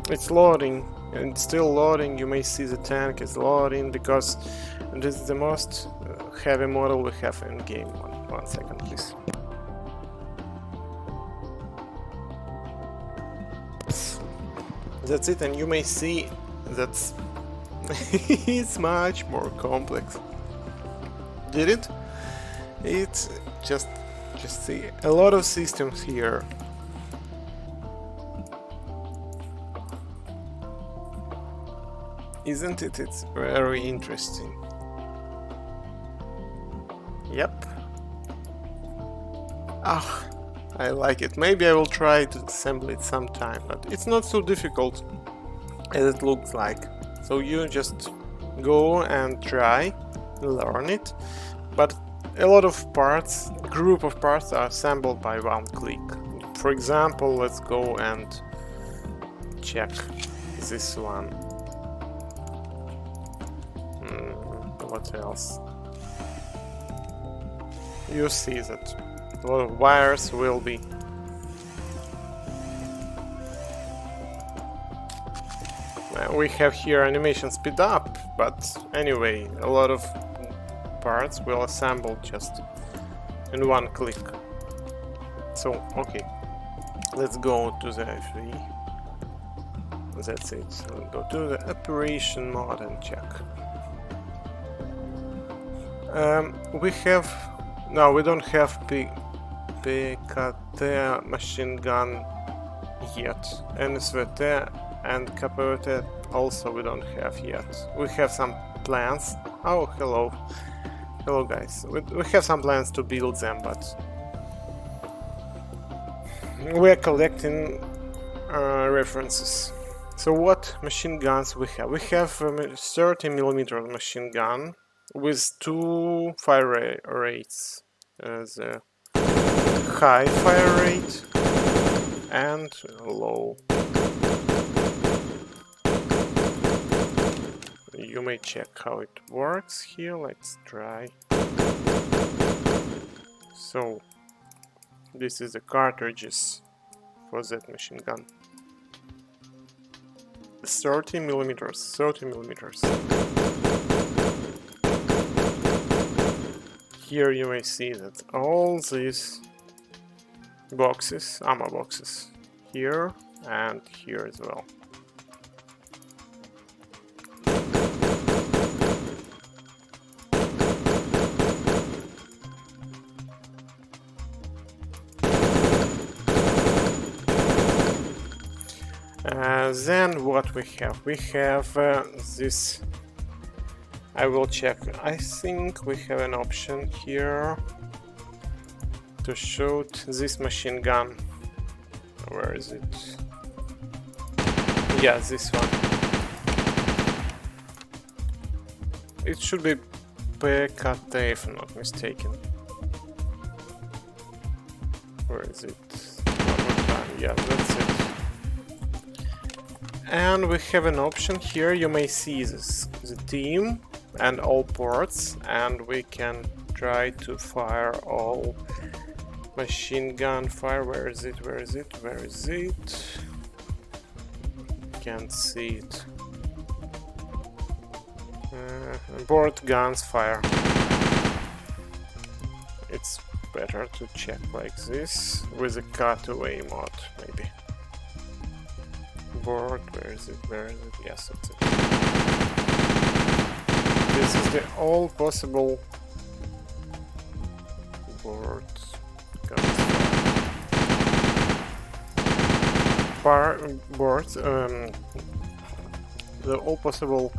It's loading, and it's still loading. You may see the tank is loading because this is the most heavy model we have in game. One second, please. That's it, and you may see that it's much more complex. Did it? It's just see a lot of systems here. Isn't it? It's very interesting. Yep. Ah, I like it. Maybe I will try to assemble it sometime, but it's not so difficult as it looks like. So you just go and try, learn it. But a lot of parts, group of parts are assembled by one click. For example, let's go and check this one. What else? You see that a lot of wires will be we have here animation speed up, but anyway, a lot of parts will assemble just in one click. So okay, let's go to the FE. That's it. So we'll go to the operation mode and check. We don't have PKT machine gun yet. NSVT and KPVT also we don't have yet. We have some plans. Oh, hello. Hello guys. We have some plans to build them, but we're collecting references. So what machine guns we have? We have a 30mm machine gun with two fire rates, the high fire rate and low. You may check how it works here. Let's try. So this is the cartridges for that machine gun. 30mm. Here you may see that all these boxes, ammo boxes, here and here as well. Then what we have? We have this. I will check. I think we have an option here to shoot this machine gun. Where is it? Yeah, this one. It should be PKT if I'm not mistaken. Where is it? One more time. Yeah, that's it. And we have an option here. You may see this, the team and all ports, and we can try to fire all machine gun fire. Where is it? Where is it? Where is it? Can't see it. Board guns fire. it's better to check like this with a cutaway mod, maybe. Board, where is it? Where is it? Yes, that's it. This is the all possible board. Boards. The all possible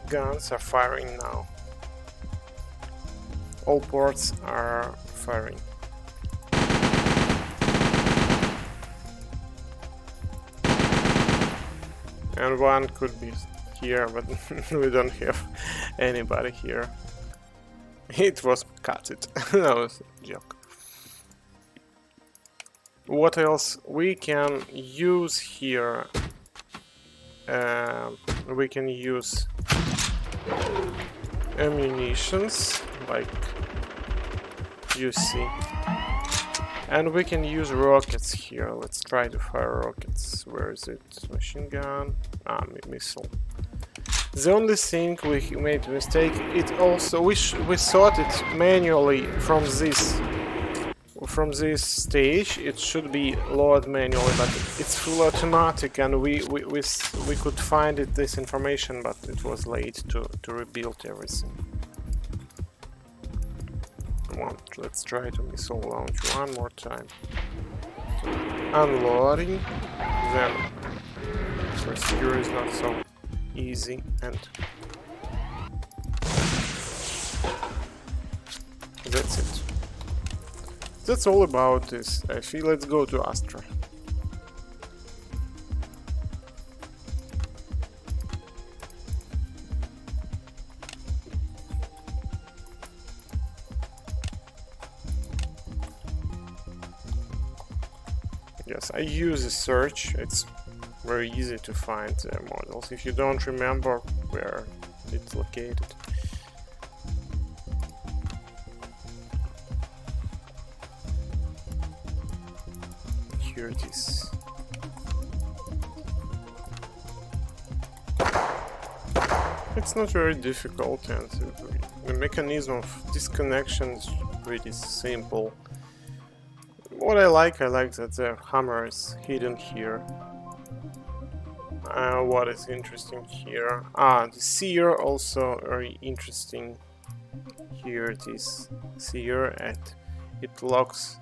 guns are firing now. All ports are firing. And one could be here, but we don't have anybody here. It was cut it. That was a joke. What else we can use here? We can use ammunitions, like you see, and we can use rockets here. Let's try to fire rockets. Where is it? Machine gun. Missile. The only thing we made a mistake. It also we thought it manually from this stage. It should be load manually, but it's full automatic, and we could find this information, but it was late to rebuild everything. Come on, let's try to missile launch one more time. So, unloading, then first here is not so easy, and that's it. That's all about this. I feel let's go to Astra. Yes, I use a search. It's very easy to find the models if you don't remember where it's located. Here it is. It's not very difficult, and the mechanism of disconnection is pretty simple. What I like that the hammer is hidden here. What is interesting here? The seer also very interesting. Here it is, seer, and it locks.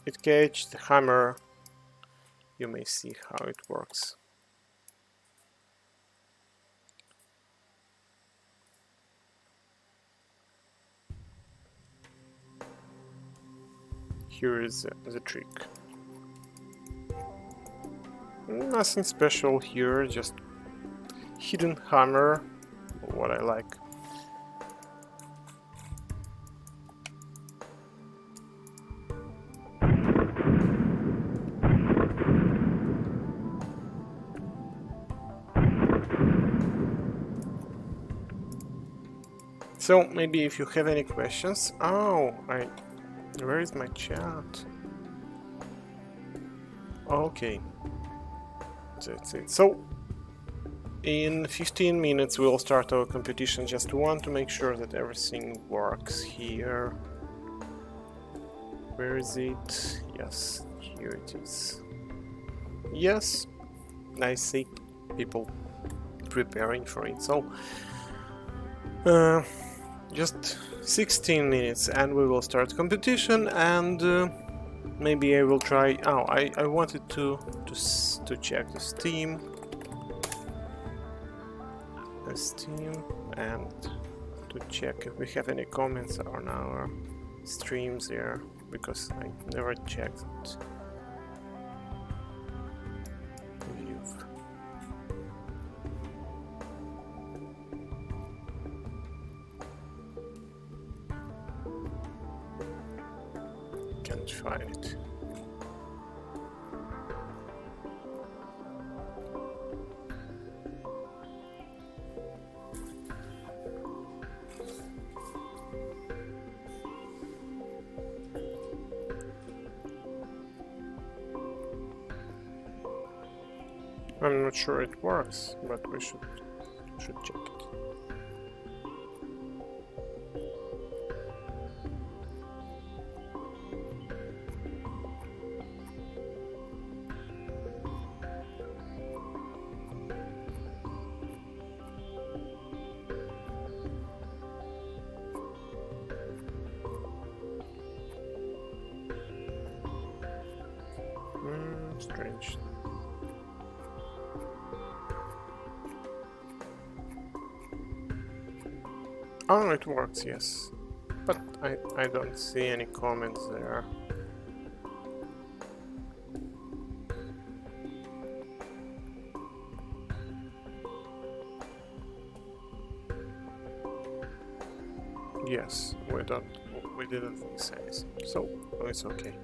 It catches the hammer. You may see how it works. Here is the trick. Nothing special here, just hidden hammer. What I like. So maybe if you have any questions. Where is my chat? Okay, that's it. So in 15 minutes we'll start our competition. Just want to make sure that everything works here. Where is it? Yes, here it is. Yes, I see people preparing for it. So just 16 minutes and we will start competition, and maybe I will try. I wanted to check the Steam and to check if we have any comments on our streams there, because I never checked it. Can't find it. I'm not sure it works, but we should check it. finished. Oh, it works, yes. But I don't see any comments there. Yes, we didn't fix anything, so it's okay.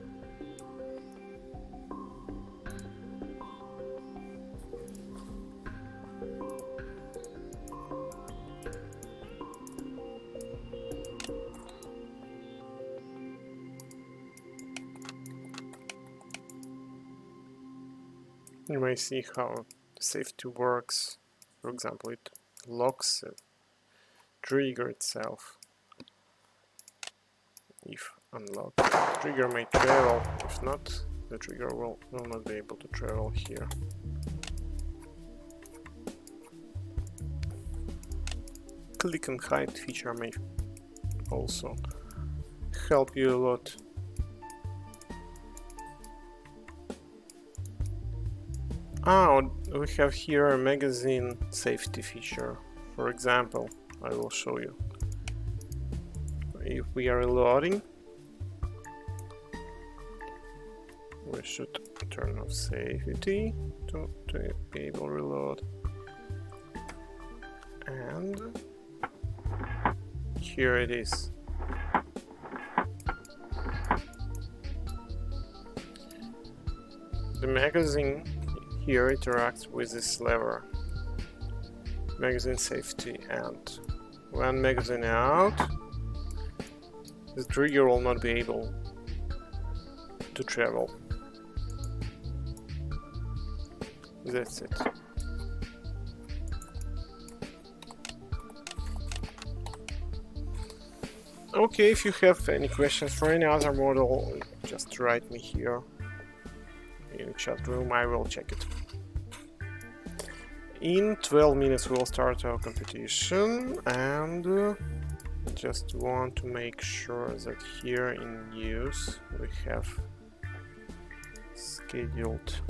You may see how safety works. For example, it locks the trigger itself. If unlocked, the trigger may travel. If not, the trigger will not be able to travel here. Click and hide feature may also help you a lot. We have here a magazine safety feature. For example, I will show you. If we are reloading, we should turn off safety to be able to reload. And here it is. The magazine here interacts with this lever, magazine safety, and when magazine out, the trigger will not be able to travel. That's it. Okay, if you have any questions for any other model, just write me here in the chat room, I will check it. In 12 minutes we'll start our competition, and just want to make sure that here in news we have scheduled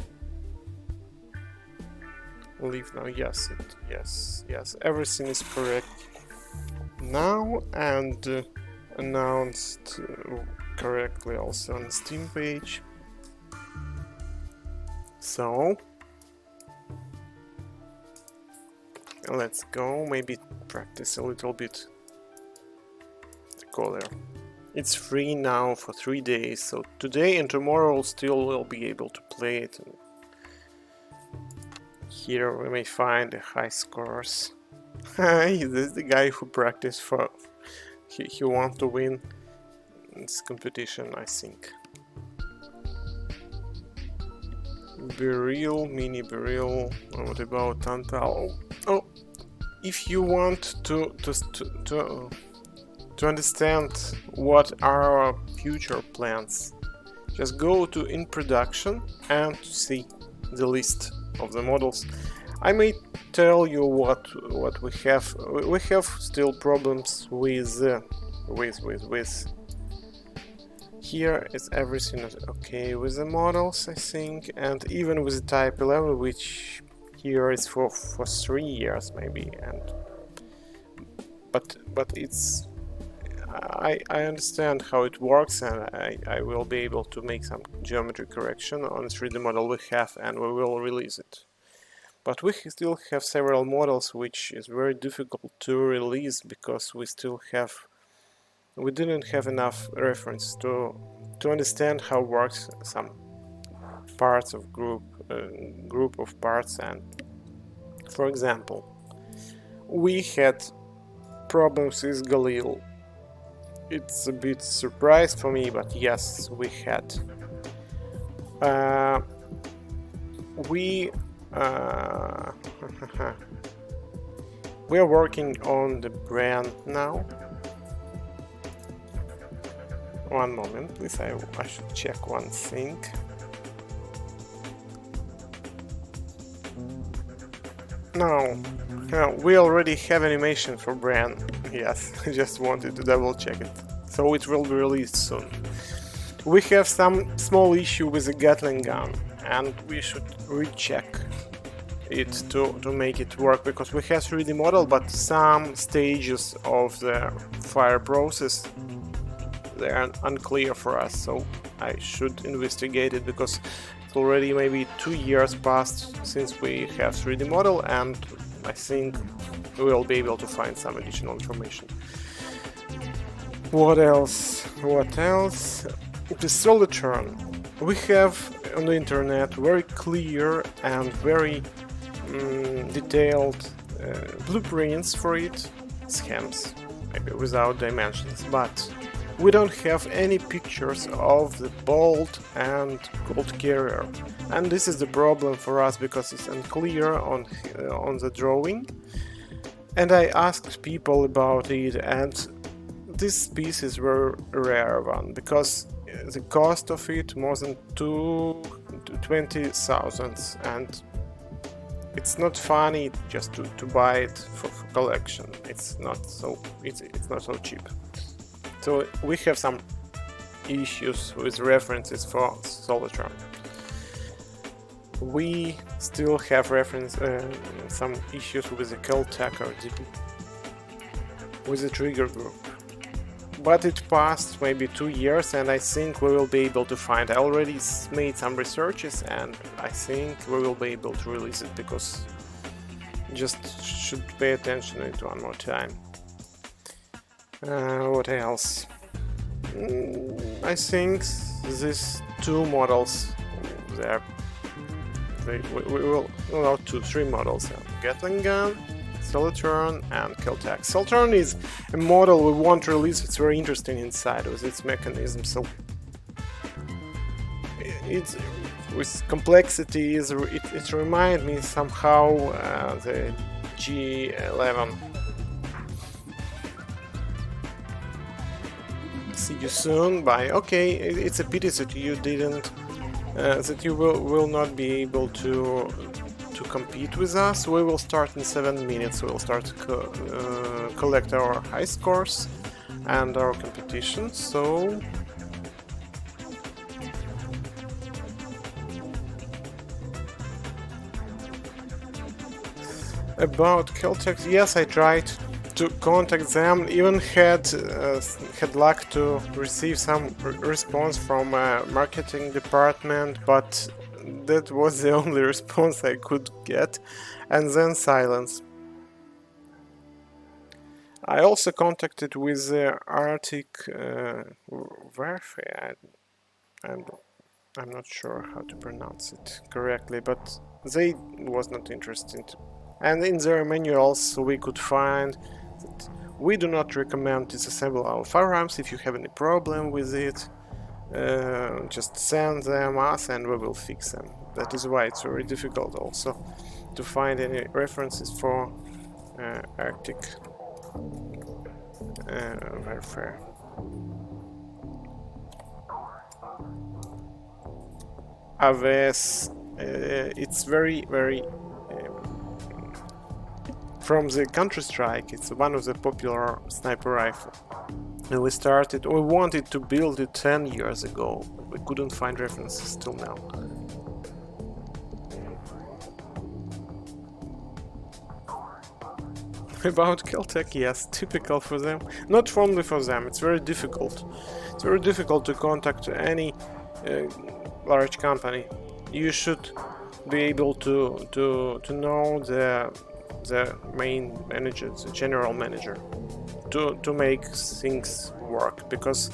leave now. Yes, yes, everything is correct now, and announced correctly also on the Steam page. So let's go, maybe practice a little bit the color. It's free now for 3 days, so today and tomorrow still will be able to play it. Here we may find the high scores. This is the guy who practiced for... He wants to win this competition, I think. Beryl, mini Beryl. What about Tantal? Oh, if you want to understand what are our future plans, just go to in production and see the list of the models. I may tell you what we have. We have still problems with here is everything is okay with the models, I think, and even with the type 11, which here is for 3 years maybe, and but it's I understand how it works, and I will be able to make some geometry correction on the 3D model we have, and we will release it. But we still have several models which is very difficult to release because we didn't have enough reference to understand how works some parts of group of parts. And for example, we had problems with Galil. It's a bit surprise for me, but yes, we had. We are working on the brand now. One moment, please. I should check one thing. No, we already have animation for brand. Yes, I just wanted to double check it. So it will be released soon. We have some small issue with the Gatling gun, and we should recheck it to make it work, because we have 3D model, but some stages of the fire process, they are unclear for us, so I should investigate it, because it's already maybe 2 years passed since we have 3D model, and I think we will be able to find some additional information. What else? What else? The solid turn. We have on the internet very clear and very detailed blueprints for it, schemes, maybe without dimensions, but we don't have any pictures of the bolt and gold carrier, and this is the problem for us because it's unclear on the drawing. And I asked people about it, and this piece is very rare one, because the cost of it more than 20,000, and it's not funny just to buy it for collection. It's not so cheap. So we have some issues with references for Solitron. We still have some issues with the Caltech RDP, with the trigger group. But it passed maybe 2 years, and I think we will be able to find. I already made some researches, and I think we will be able to release it, because just should pay attention to it one more time. What else? I think these 2 models there. We will know 3 models: Gatling gun, Solitron, and Caltech. Solitron is a model we won't release. It's very interesting inside with its mechanism. So it's with complexities. It reminds me somehow the G11. See you soon. Bye. Okay, it's a pity that you didn't. That you will not be able to compete with us. We will start in 7 minutes. We will start to collect our high scores and our competition. So about Caltech, yes, I tried to contact them, even had luck to receive some response from marketing department, but that was the only response I could get, and then silence. I also contacted with the Arctic Warfare, and I'm not sure how to pronounce it correctly, but they was not interested. And in their manuals we could find that we do not recommend disassemble our firearms. If you have any problem with it, just send them us and we will fix them. That is why it's very difficult also to find any references for Arctic warfare. AWS, it's very from the Counter-Strike, it's one of the popular sniper rifle. And we wanted to build it 10 years ago, but we couldn't find references till now. About Caltech, yes, typical for them. Not only for them, it's very difficult. It's very difficult to contact any large company. You should be able to know the main manager, the general manager, to make things work. Because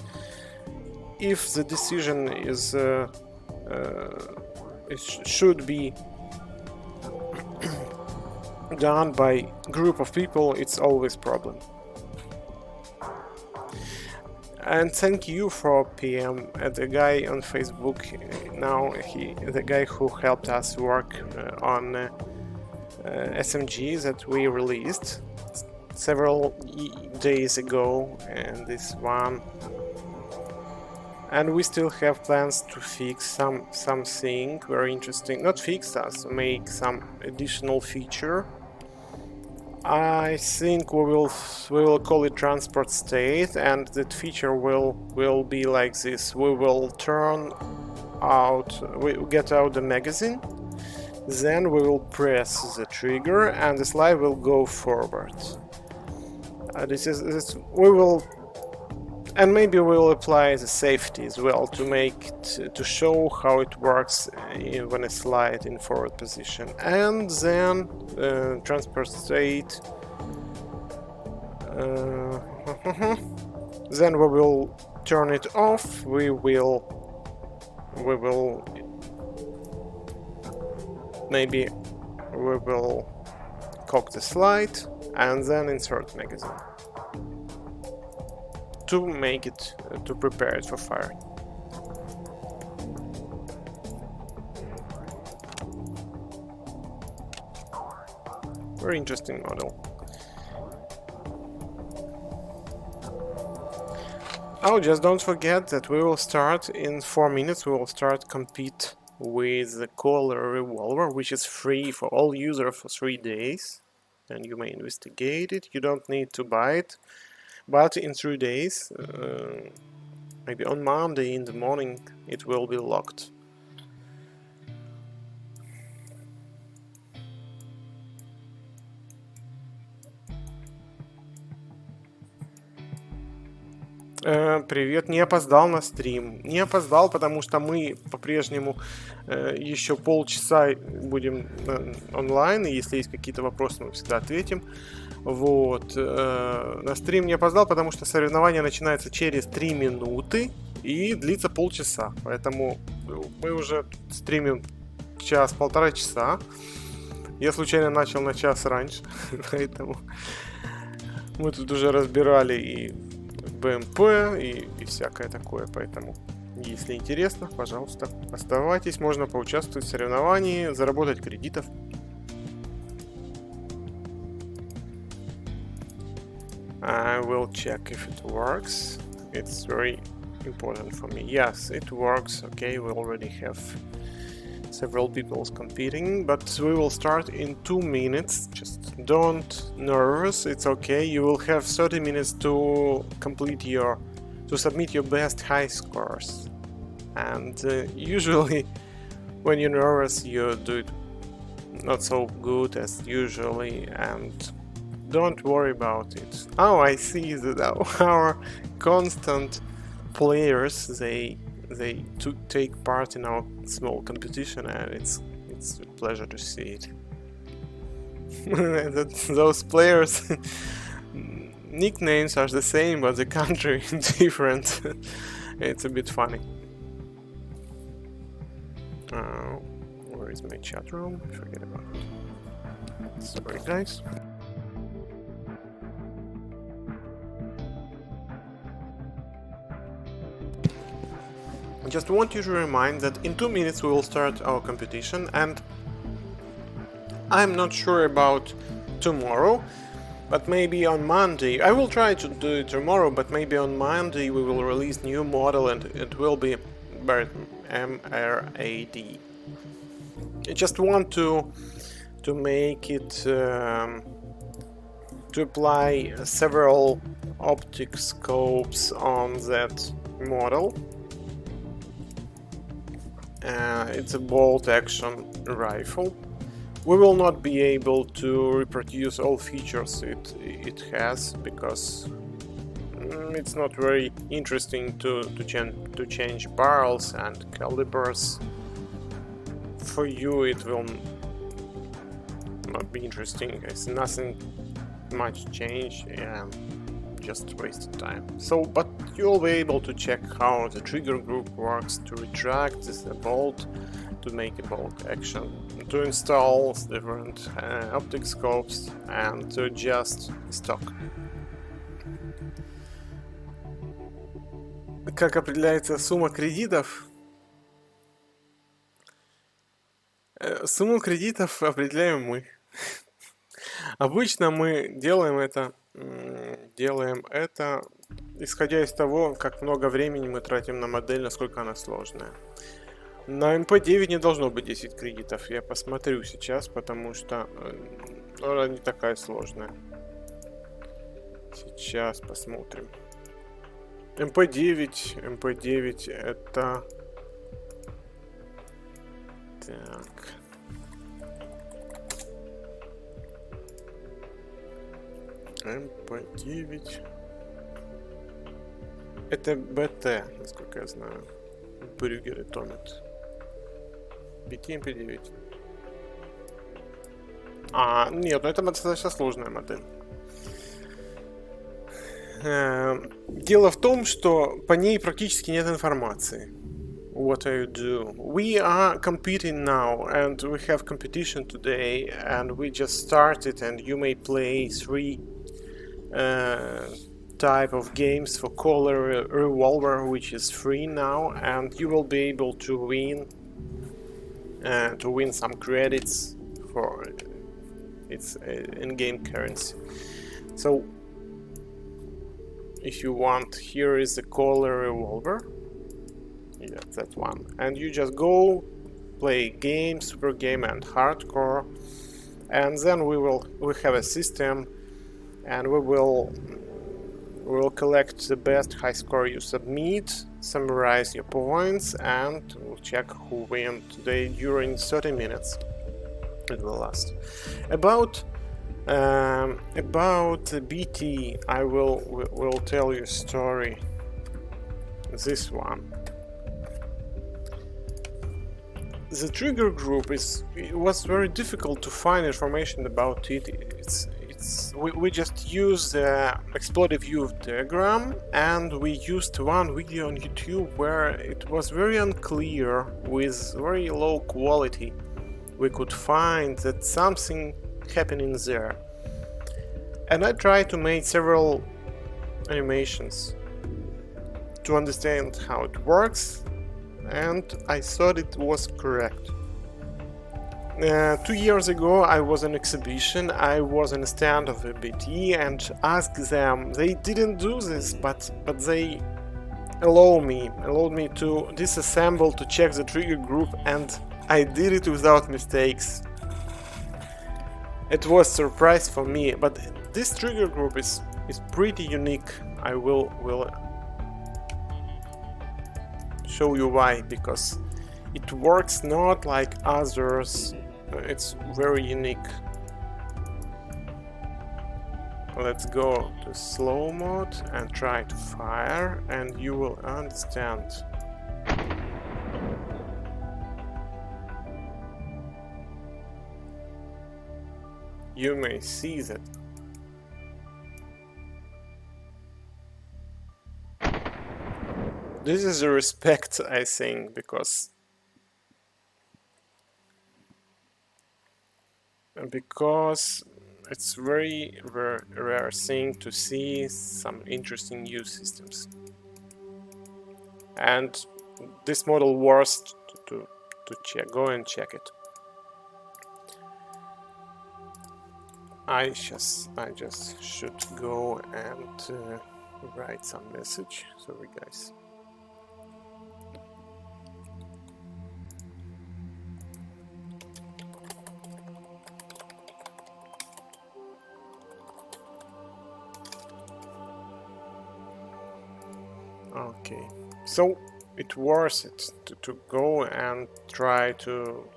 if the decision is it should be done by group of people, it's always problem. And thank you for PM, the guy on Facebook. Now the guy who helped us work on SMG that we released several days ago, and this one. And we still have plans to fix something very interesting. Not fix us, make some additional feature. I think we will call it transport state, and that feature will be like this. We will turn we get out the magazine, then we will press the trigger and the slide will go forward. We will, and maybe we will apply the safety as well to make it, to show how it works when I slide in forward position. And then transfer state. Then we will turn it off. We will cock the slide and then insert magazine to make it to prepare it for firing. Very interesting model. Oh, just don't forget that we will start in 4 minutes. We will start compete with the Kohler revolver, which is free for all users for 3 days, and you may investigate it. You don't need to buy it, but in 3 days, maybe on Monday in the morning, it will be locked. Привет, не опоздал на стрим. Не опоздал, потому что мы по-прежнему еще полчаса будем онлайн, и если есть какие-то вопросы, мы всегда ответим. Вот. На стрим не опоздал, потому что соревнование начинается через 3 минуты и длится полчаса. Поэтому мы уже стримим час-полтора часа. Я случайно начал на час раньше, поэтому мы тут уже разбирали и БМП и всякое такое, поэтому если интересно, пожалуйста, оставайтесь, можно поучаствовать в соревновании, заработать кредитов. I will check if it works. It's very important for me. Yes, it works. Okay, we already have several people competing, but we will start in 2 minutes. Just don't nervous, it's okay. You will have 30 minutes to submit your best high scores. And usually when you're nervous you do it not so good as usually, and don't worry about it. Oh, I see that our constant players, they take part in our small competition, and it's a pleasure to see it. Those players nicknames are the same, but the country different. It's a bit funny. Where is my chat room? Forget about it. Sorry, guys. I just want you to remind that in 2 minutes we will start our competition, and I'm not sure about tomorrow, but maybe on Monday. I will try to do it tomorrow, but maybe on Monday we will release new model and it will be MRAD. I just want to make it to apply several optic scopes on that model. It's a bolt action rifle. We will not be able to reproduce all features it has, because it's not very interesting to change barrels and calibers. For you it will not be interesting. It's nothing much change and just wasted time. So, but you'll be able to check how the trigger group works, to retract this bolt, to make a bolt action, to install different optic scopes, and to adjust stock. Как определяется сумма кредитов? Сумму кредитов определяем мы. Обычно мы делаем это исходя из того, как много времени мы тратим на модель, насколько она сложная. На МП-9 не должно быть 10 кредитов. Я посмотрю сейчас, потому что она не такая сложная. Сейчас посмотрим. МП-9 это Так. МП9. Это БТ, насколько я знаю. Брюгеры тонут. BT MP9. Нет, ну это достаточно сложная модель. Дело в том, что по ней практически нет информации. What are you do? We are competing now, and we have competition today, and we just started, and you may play 3 type of games for Color Revolver, which is free now, and you will be able to win some credits for its in-game currency. So if you want, here is the Color Revolver. Yeah, that one. And you just go play game, super game and hardcore, and then we have a system, and we will collect the best high score you submit, summarize your points, and we'll check who win today during 30 minutes. It will last. About BT, I will tell you a story. This one. The trigger group it was very difficult to find information about it. We just used the exploded view diagram, and we used one video on YouTube where it was very unclear with very low quality. We could find that something happening there, and I tried to make several animations to understand how it works, and I thought it was correct. 2 years ago I was on exhibition, I was on a stand of a BT and asked them. They didn't do this, but they allowed me to disassemble, to check the trigger group, and I did it without mistakes. It was a surprise for me, but this trigger group is pretty unique. I will show you why, because it works not like others. It's very unique. Let's go to slow mode and try to fire, and you will understand. You may see that this is a respect, I think, because it's very rare thing to see some interesting new systems, and this model worth to check. Go and check it. I just should go and write some message. Sorry, guys. Okay, so it worth it to go and try to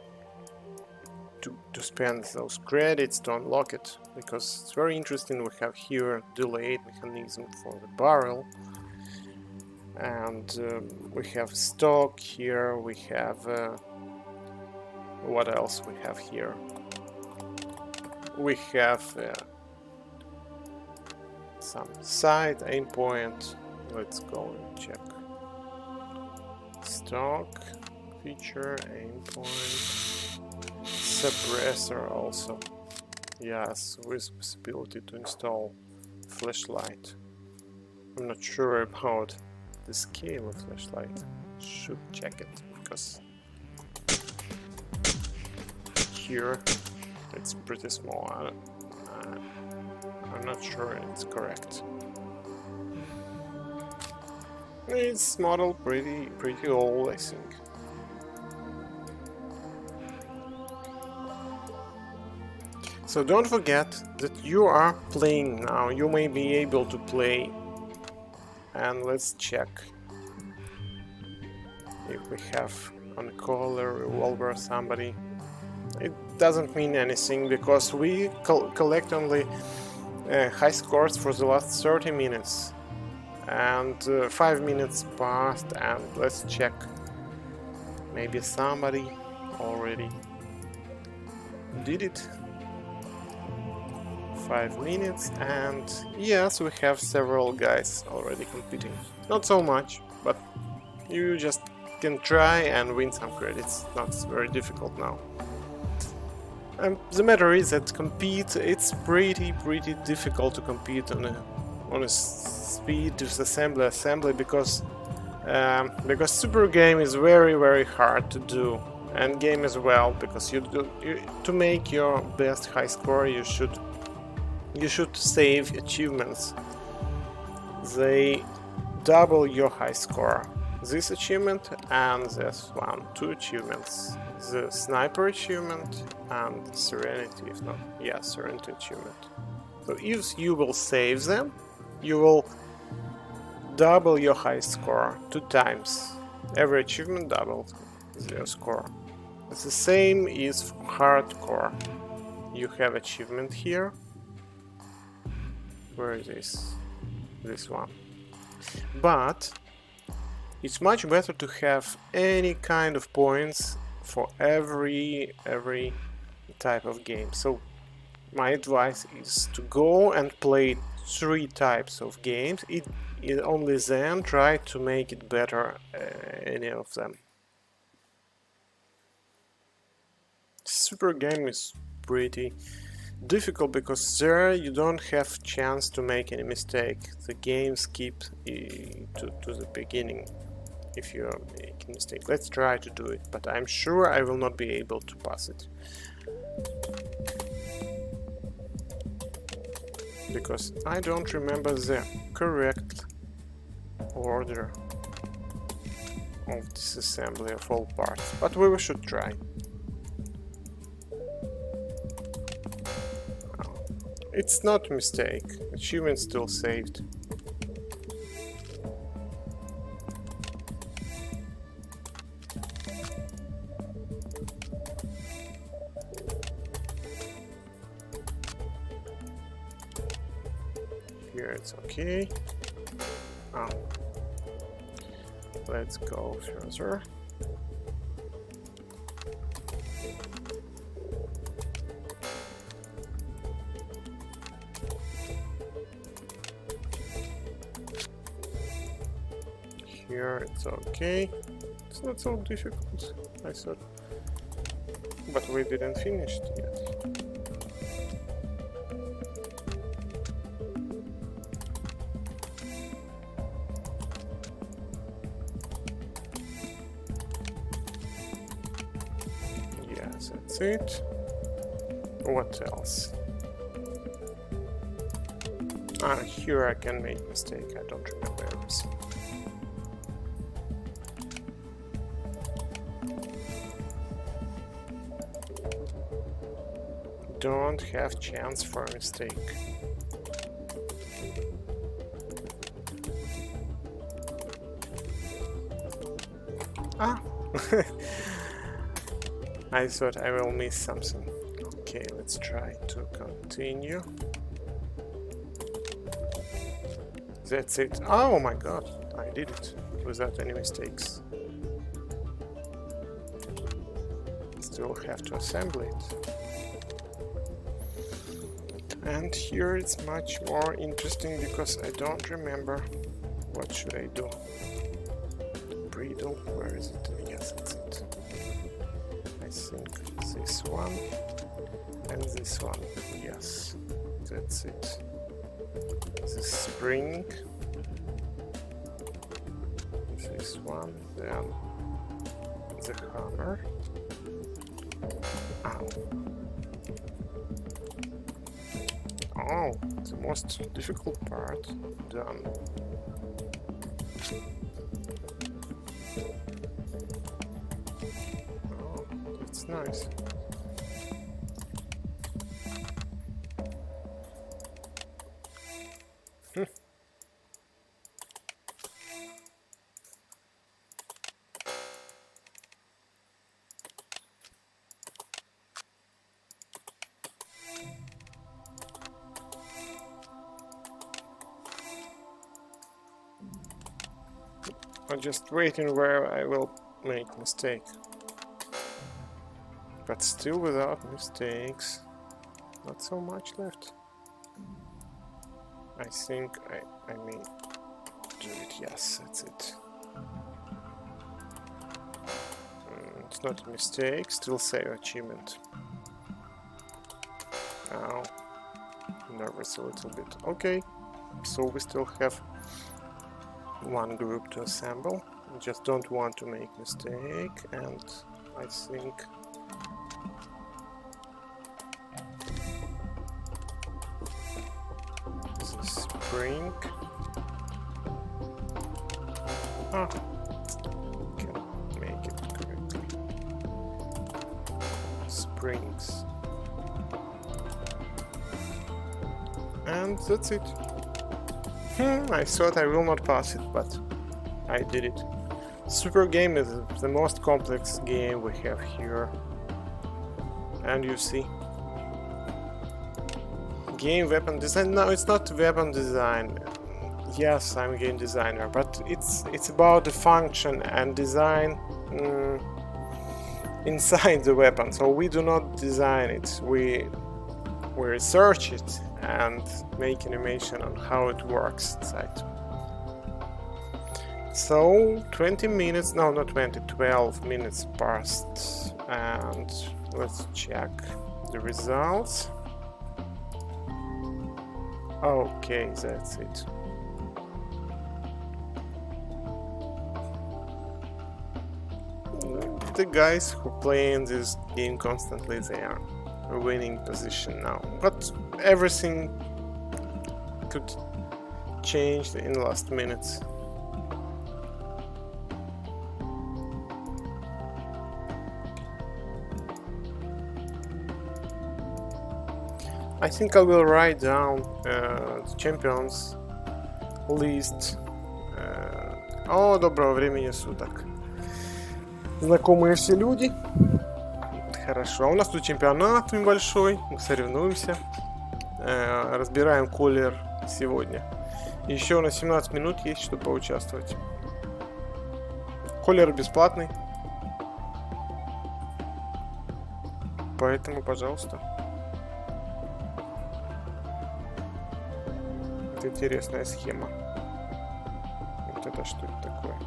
spend those credits to unlock it, because it's very interesting. We have here delayed mechanism for the barrel, and we have stock here. We have what else we have here? We have some side aim point. Let's go and check stock feature, aim point, suppressor also. Yes, with possibility to install flashlight. I'm not sure about the scale of flashlight. Should check it, because here it's pretty small. I'm not sure it's correct. It's model pretty old, I think. So don't forget that you are playing now. You may be able to play, and let's check if we have on a collar, revolver, somebody. It doesn't mean anything because we collect only high scores for the last 30 minutes. And 5 minutes passed, and let's check. Maybe somebody already did it. 5 minutes, and yes, we have several guys already competing. Not so much, but you just can try and win some credits. Not very difficult now. The matter is that it's pretty difficult to compete on a speed assembly because super game is very hard to do, and game as well, because to make your best high score you should save achievements. They double your high score. This achievement and this one, 2 achievements. The sniper achievement and serenity, if not, yeah, serenity achievement. So if you will save them, you will double your high score 2 times. Every achievement doubles their score. It's the same is hardcore. You have achievement here. Where is this? This one. But it's much better to have any kind of points for every type of game. So my advice is to go and play 3 types of games. It only then try to make it better any of them. Super game is pretty difficult because there you don't have chance to make any mistake. The game skips to the beginning if you make a mistake. Let's try to do it, but I'm sure I will not be able to pass it. Because I don't remember the correct order of disassembly of all parts, but we should try. It's not a mistake. Achievement still saved. Here it's okay. Let's go further. Here it's okay. It's not so difficult, I thought. But we didn't finish it yet. Yes, that's it. What else? Here I can make mistake. I don't remember everything. Don't have chance for a mistake. I thought I will miss something. Okay, let's try to continue. That's it. Oh my god, I did it without any mistakes. Still have to assemble it. And here it's much more interesting because I don't remember what should I do. Bridle, where is it? Yes, that's it. I think this one and this one. Yes, that's it. The spring. This one, then the hammer. Ow. Oh, the most difficult part done. Oh, that's nice. I'm just waiting where I will make mistake. But still without mistakes. Not so much left. I think I may do it. Yes, that's it. It's not a mistake. Still save achievement. Now, nervous a little bit. Okay, so we still have one group to assemble. I just don't want to make mistake, and I think the spring. Can make it correctly. Springs. And that's it. I thought I will not pass it, but I did it. Super game is the most complex game we have here. And you see. Game weapon design. No, it's not weapon design. Yes, I'm a game designer, but it's about the function and design inside the weapon. So we do not design it. We research it and make animation on how it works inside. So 20 minutes, no, not 20, 12 minutes passed, and let's check the results. Okay, that's it. The guys who play in this game constantly, they are a winning position now, but everything could change in the last minutes. I think I will write down the champions list. О, доброго времени суток. Знакомые все люди. Хорошо, у нас тут чемпионат небольшой, мы соревнуемся, разбираем колер сегодня. Еще на 17 минут есть, чтобы поучаствовать. Колер бесплатный, поэтому, пожалуйста. Это интересная схема. Вот это что это такое?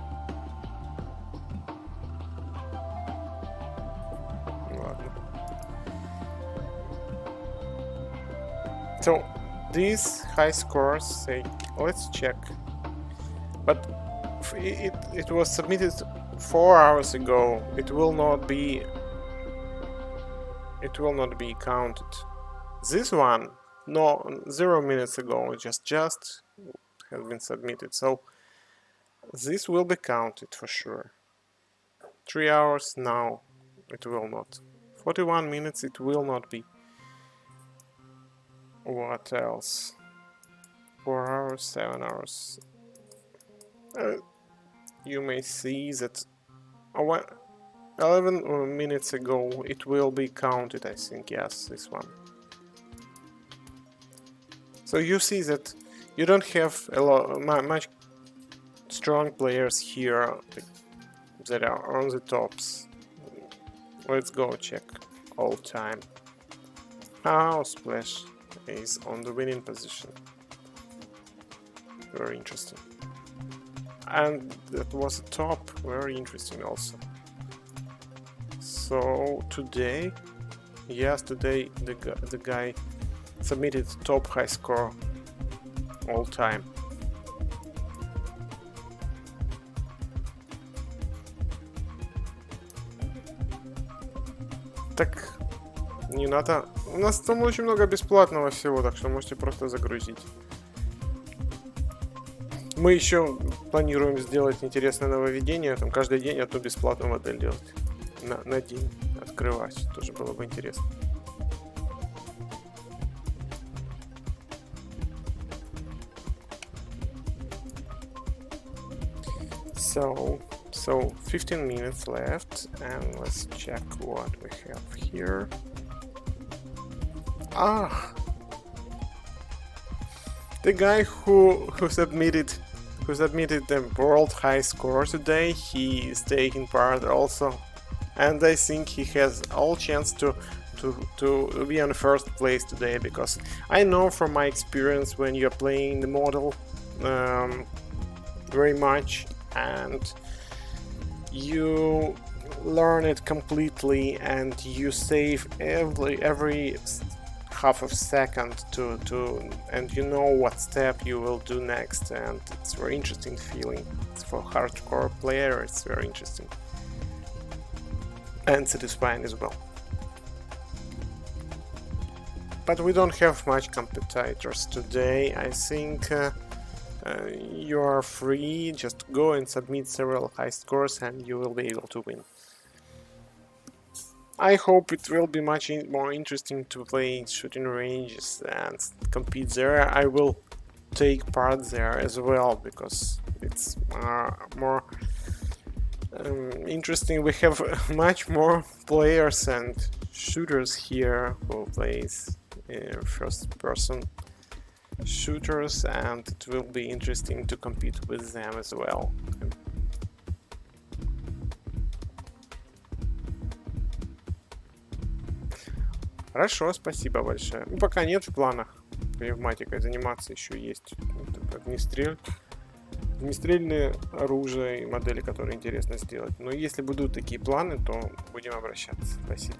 So these high scores say, let's check, but it was submitted 4 hours ago. It will not be counted. This one, no, 0 minutes ago, just has been submitted. So this will be counted for sure. 3 hours now, it will not. 41 minutes, it will not be. What else? 4 hours, 7 hours. You may see that 11 minutes ago it will be counted, I think. Yes, this one. So you see that you don't have much strong players here that are on the tops. Let's go check all time. Splash is on the winning position. Very interesting. And that was a top, very interesting also. So today, yes, today the guy submitted top high score all time. Так, не надо. У нас там очень много бесплатного всего, так что можете просто загрузить. Мы еще планируем сделать интересное нововведение, там каждый день одну бесплатную модель делать. На день открывать, тоже было бы интересно. So 15 minutes left, and let's check what we have here. The guy who submitted who submitted the world high score today. He is taking part also, and I think he has all chance to be on first place today, because I know from my experience when you're playing the model very much and you learn it completely and you save every half of a second and you know what step you will do next, and it's very interesting feeling. For hardcore player it's very interesting and satisfying as well. But we don't have much competitors today. I think you are free, just go and submit several high scores and you will be able to win. I hope it will be much more interesting to play shooting ranges and compete there. I will take part there as well, because it's more interesting. We have much more players and shooters here who plays first person shooters, and it will be interesting to compete with them as well. Хорошо, спасибо большое. Ну, пока нет в планах пневматикой заниматься, еще есть огнестрельные оружия и модели, которые интересно сделать. Но если будут такие планы, то будем обращаться. Спасибо.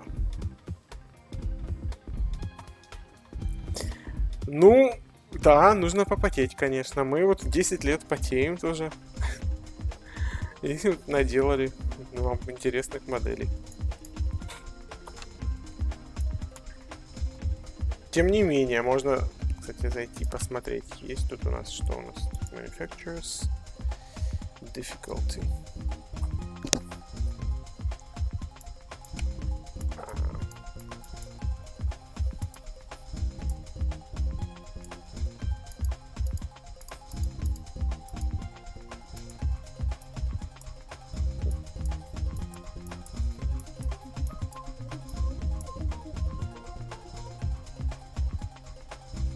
Ну, да, нужно попотеть, конечно. Мы вот 10 лет потеем тоже. И наделали вам интересных моделей. Тем не менее, можно, кстати, зайти посмотреть. Есть тут у нас, что у нас? Manufacturers, difficulty.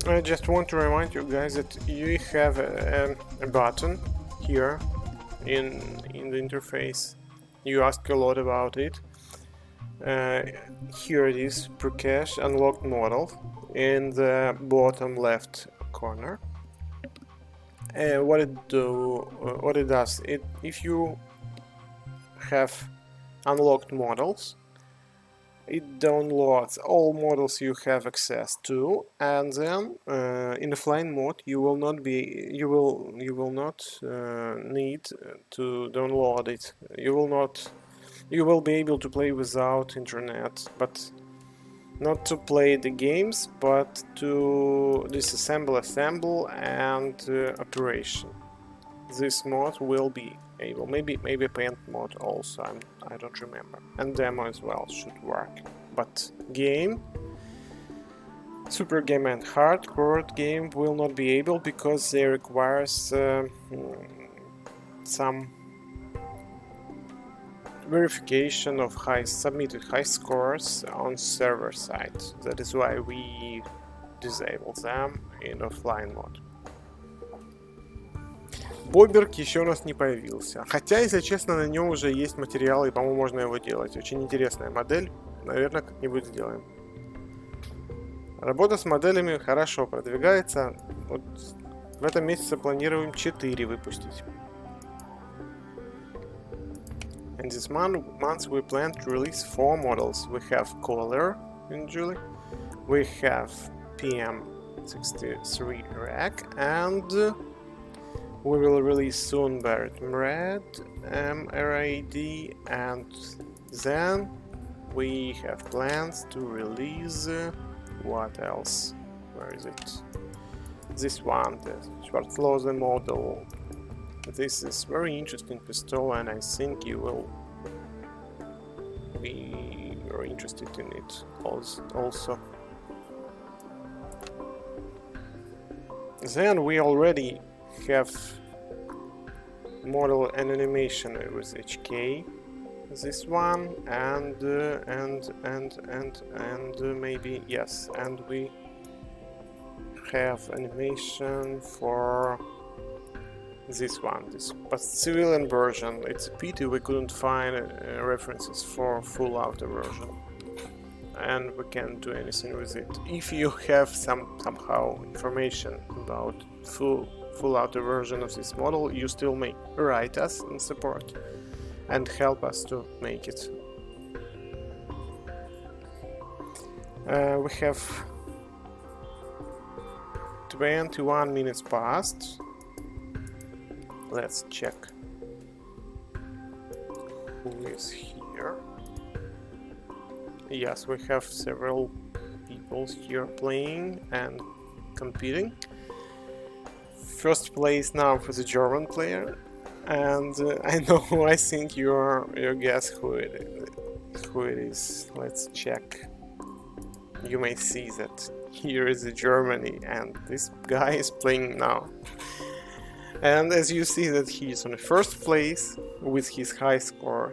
I just want to remind you guys that you have a button here in the interface. You ask a lot about it. Here it is, pre-cache unlocked model in the bottom left corner. What it does, if you have unlocked models, it downloads all models you have access to, and then in offline mode you will not need to download it. You will be able to play without internet, but not to play the games, but to disassemble, assemble, and operation. This mod will be able, maybe paint mode also, I don't remember, and demo as well should work. But game, super game and hardcore game will not be able, because they requires some verification of submitted high scores on server side. That is why we disable them in offline mode. Боберг еще у нас не появился. Хотя, если честно, на нем уже есть материалы, и, по-моему, можно его делать. Очень интересная модель. Наверное, как-нибудь сделаем. Работа с моделями хорошо продвигается. Вот в этом месяце планируем 4 выпустить. In this month we plan to release 4 models. We have Color in July. We have PM63 Rack, and we will release soon Barrett Red, RAD, and then we have plans to release what else? Where is it? This one, the Schwarzlose model. This is very interesting pistol, and I think you will be very interested in it also. Then we already have model and animation with HK, this one, and maybe, yes, and we have animation for this one, but civilian version. It's a pity we couldn't find references for full auto version, and we can't do anything with it. If you have somehow information about full auto version of this model, you still may write us in support and help us to make it. We have 21 minutes past. Let's check who is here. Yes, we have several people here playing and competing. First place now for the German player, and I know, I think you guess who it is. Let's check. You may see that here is Germany, and this guy is playing now. And as you see that he is on the first place with his high score,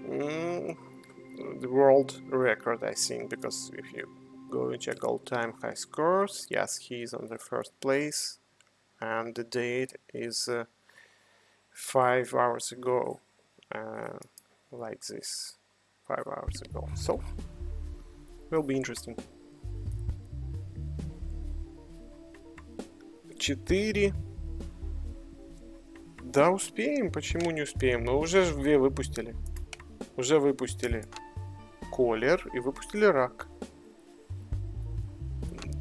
the world record, I think, because if you go and check all-time high scores, yes, he is on the first place, and the date is 5 hours ago, like this, 5 hours ago. So, will be interesting. 4. Да, успеем. Почему не успеем? Мы уже выпустили. Уже выпустили колер и выпустили рак.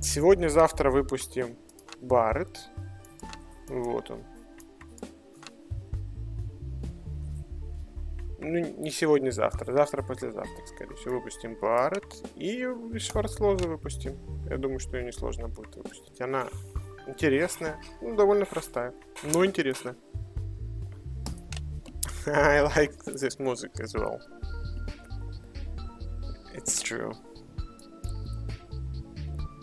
Сегодня-завтра выпустим Барретт. Вот он. Ну, не сегодня-завтра. Завтра-послезавтра, скорее всего, выпустим Барретт. И Шварцлоза выпустим. Я думаю, что ее несложно будет выпустить. Она интересная. Ну, довольно простая. Но интересная. I like this music as well. It's true.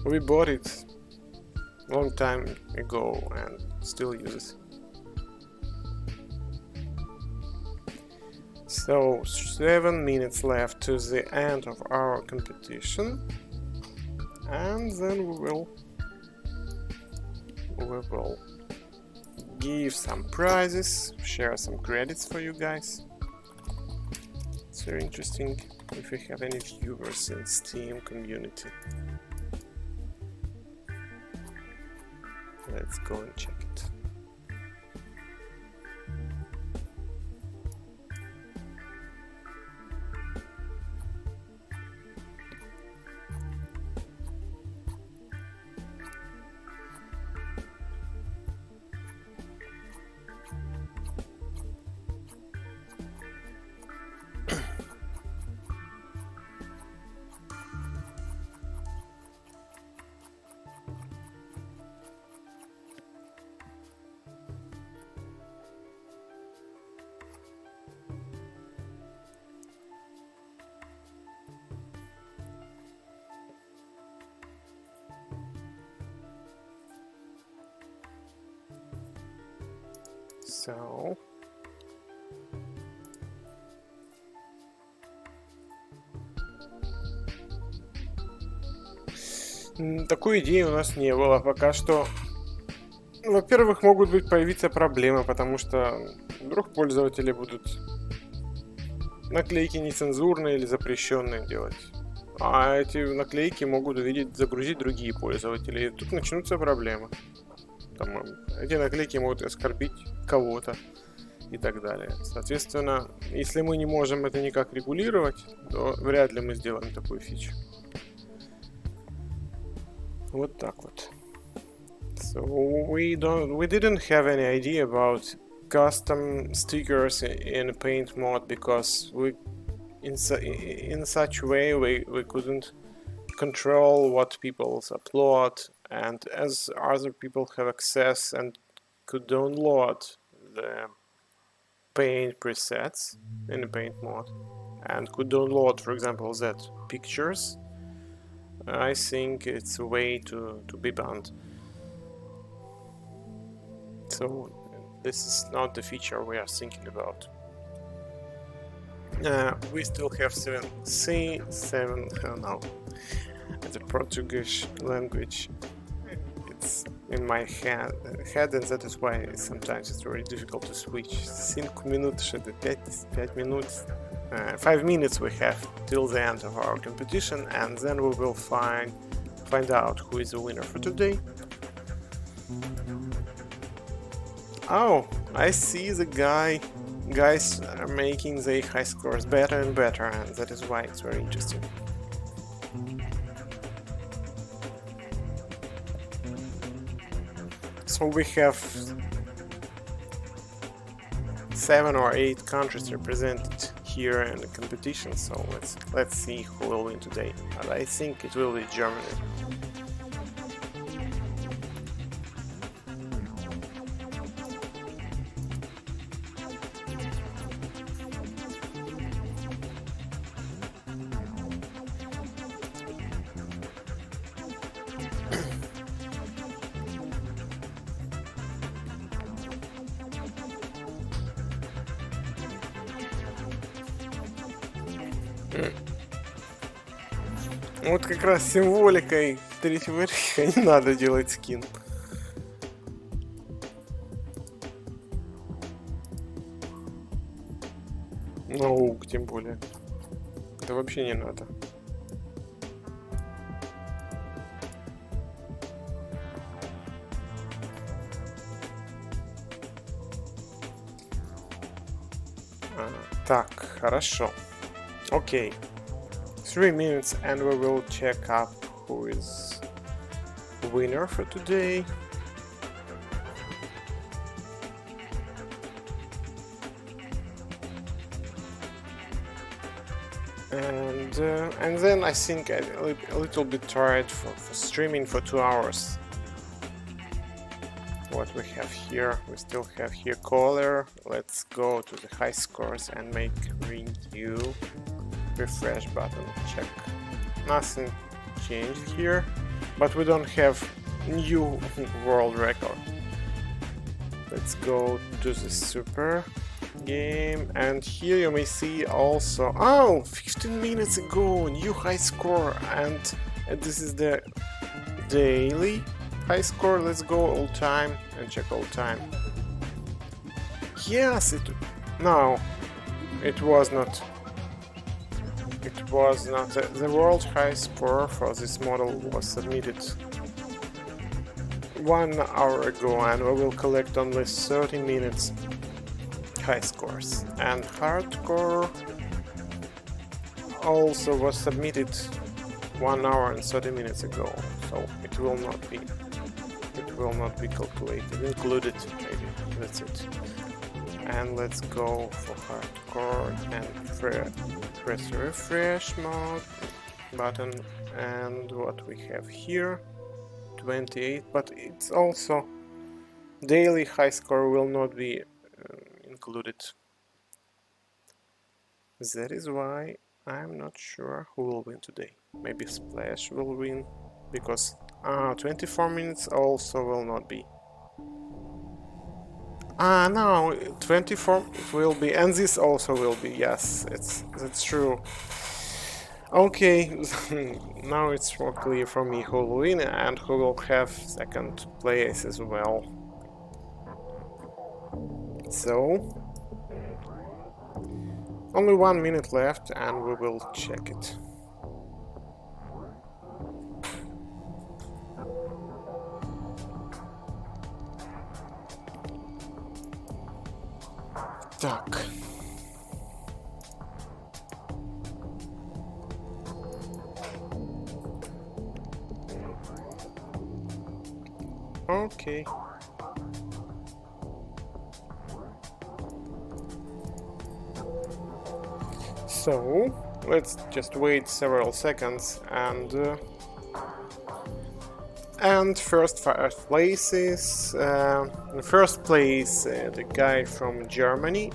We bought it long time ago and still use it. So 7 minutes left to the end of our competition, and then we will give some prizes, share some credits for you guys. It's very interesting if we have any viewers in Steam community. Let's go and check it. So такой идеи у нас не было пока что. Во-первых, могут появиться проблемы, потому что вдруг пользователи будут наклейки нецензурные или запрещенные делать. А эти наклейки могут загрузить другие пользователи, и тут начнутся проблемы. Там, эти наклейки могут оскорбить кого-то и так далее. Соответственно, если мы не можем это никак регулировать, то вряд ли мы сделаем такую фичу. Вот так вот. So we didn't have any idea about custom stickers in paint mode because in such way we couldn't control what people upload, and as other people have access and could download the paint presets in the paint mode and could download, for example, that pictures, I think it's a way to be banned. So this is not the feature we are thinking about. We still have C7 now. The Portuguese language, it's in my head, and that is why sometimes it's very difficult to switch. 5 minutes, 5 minutes we have till the end of our competition, and then we will find out who is the winner for today. Oh, I see the guys are making their high scores better and better, and that is why it's very interesting. So we have 7 or 8 countries represented here in the competition, so let's see who will win today. But I think it will be Germany. Вот как раз символикой третьего рейха не надо делать скин. Наук, тем более. Это вообще не надо. Так, хорошо. Окей. 3 minutes and we will check up who is winner for today. And then I think I'm a little bit tired for streaming for 2 hours. What we have here, we still have here caller. Let's go to the high scores and make renew. Refresh button, check. Nothing changed here, but we don't have new world record. Let's go to the super game, and here you may see also, oh, 15 minutes ago, new high score, and this is the daily high score. Let's go all time and check all time. Yes, no, it was not. It was not. The world high score for this model was submitted 1 hour ago, and we will collect only 30 minutes high scores. And hardcore also was submitted 1 hour and 30 minutes ago, so it will not be calculated, included maybe. That's it. And let's go for hardcore and press the refresh mode button, and what we have here, 28, but it's also daily high score will not be included. That is why I'm not sure who will win today. Maybe Splash will win, because 24 minutes also will not be. No, 24 it will be, and this also will be. Yes, that's true. Okay, now it's more clear for me who will win and who will have second place as well. So, only 1 minute left and we will check it. Так. Okay. So, let's just wait several seconds and first 5 places. In first place, the guy from Germany,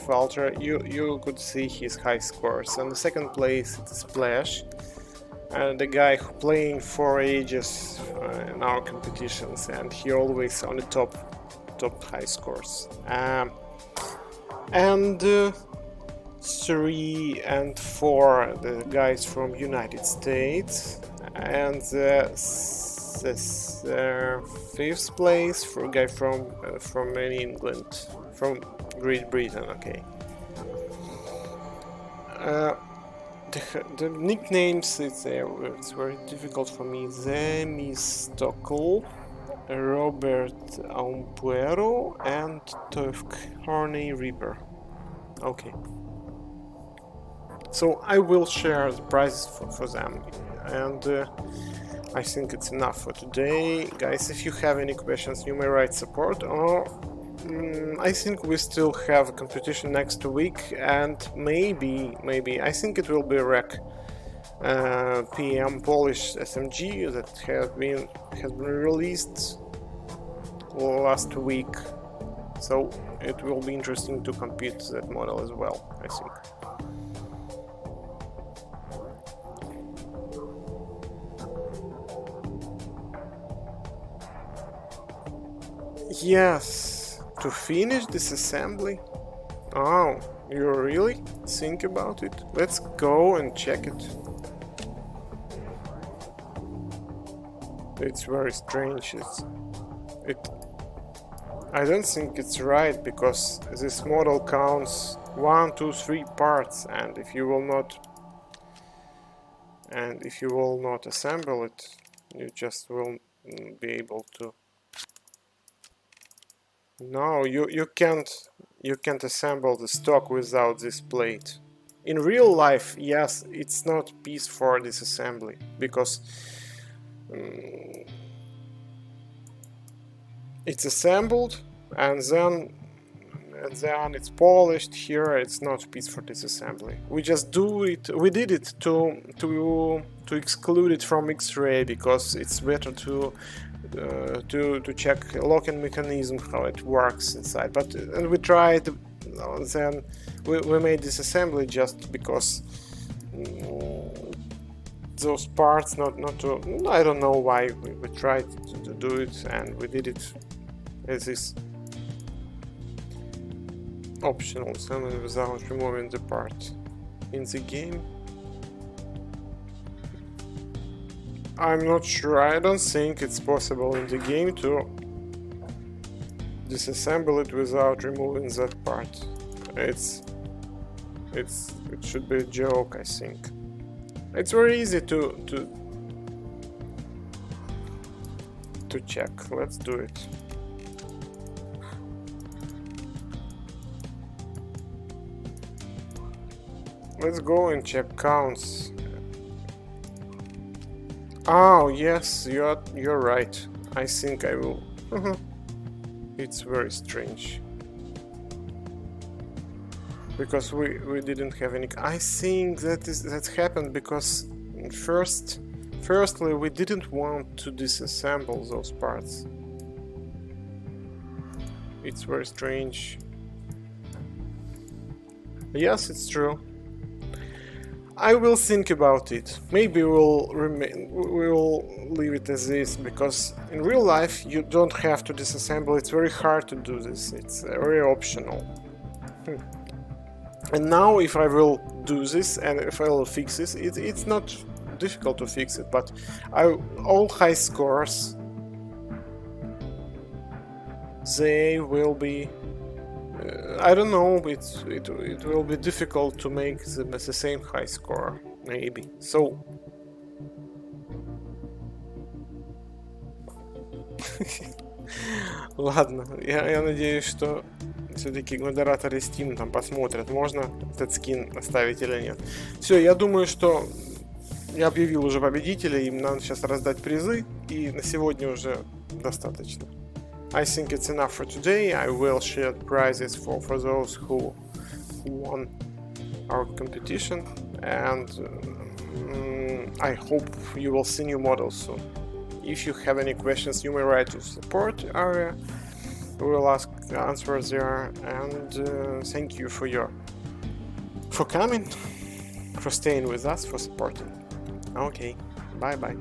Walter, you could see his high scores. And the second place, it's Splash, the guy who playing for ages in our competitions, and he always on the top high scores. And 3 and 4, the guys from United States, and This fifth place for a guy from England, from Great Britain. Okay. The nicknames, it's very difficult for me. Themistocles, Robert Ampuero, and Tufk Horny Reaper. Okay. So I will share the prizes for them, and I think it's enough for today. Guys, if you have any questions, you may write support, or I think we still have a competition next week, and maybe, I think it will be Rec PM Polish SMG that has been released last week, so it will be interesting to compete that model as well, I think. Yes, to finish this assembly? Oh, you really think about it? Let's go and check it. It's very strange. I don't think it's right, because this model counts 1, 2, 3 parts, and if you will not assemble it, you just won't be able to. No, you can't assemble the stock without this plate. In real life, yes, it's not piece for disassembly, because it's assembled and then it's polished. Here it's not piece for disassembly. We just do it. We did it to exclude it from X-ray, because it's better to check locking mechanism, how it works inside. And we tried, then we made this assembly just because those parts not to, I don't know why we tried to do it, and we did it as is optional assembly without removing the part. In the game, I'm not sure. I don't think it's possible in the game to disassemble it without removing that part. It should be a joke, I think. It's very easy to check. Let's do it. Let's go and check counts. Oh yes, you're right. I think I will. It's very strange, because we didn't have any. I think that happened because firstly we didn't want to disassemble those parts. It's very strange. Yes, it's true. I will think about it. Maybe we will leave it as is, because in real life you don't have to disassemble. It's very hard to do this. It's very optional. And now if I will do this and if I will fix this, it's not difficult to fix it, but all high scores, they will be I don't know, it will be difficult to make the same high score, maybe. So ладно, я надеюсь, что все-таки модераторы Steam там посмотрят, можно этот скин оставить или нет. Все, я думаю, что я объявил уже победителей, им надо сейчас раздать призы, и на сегодня уже достаточно. I think it's enough for today. I will share prizes for those who won our competition, and I hope you will see new models soon. If you have any questions, you may write to support area. We will answer there, and thank you for coming, for staying with us, for supporting. Okay, bye bye.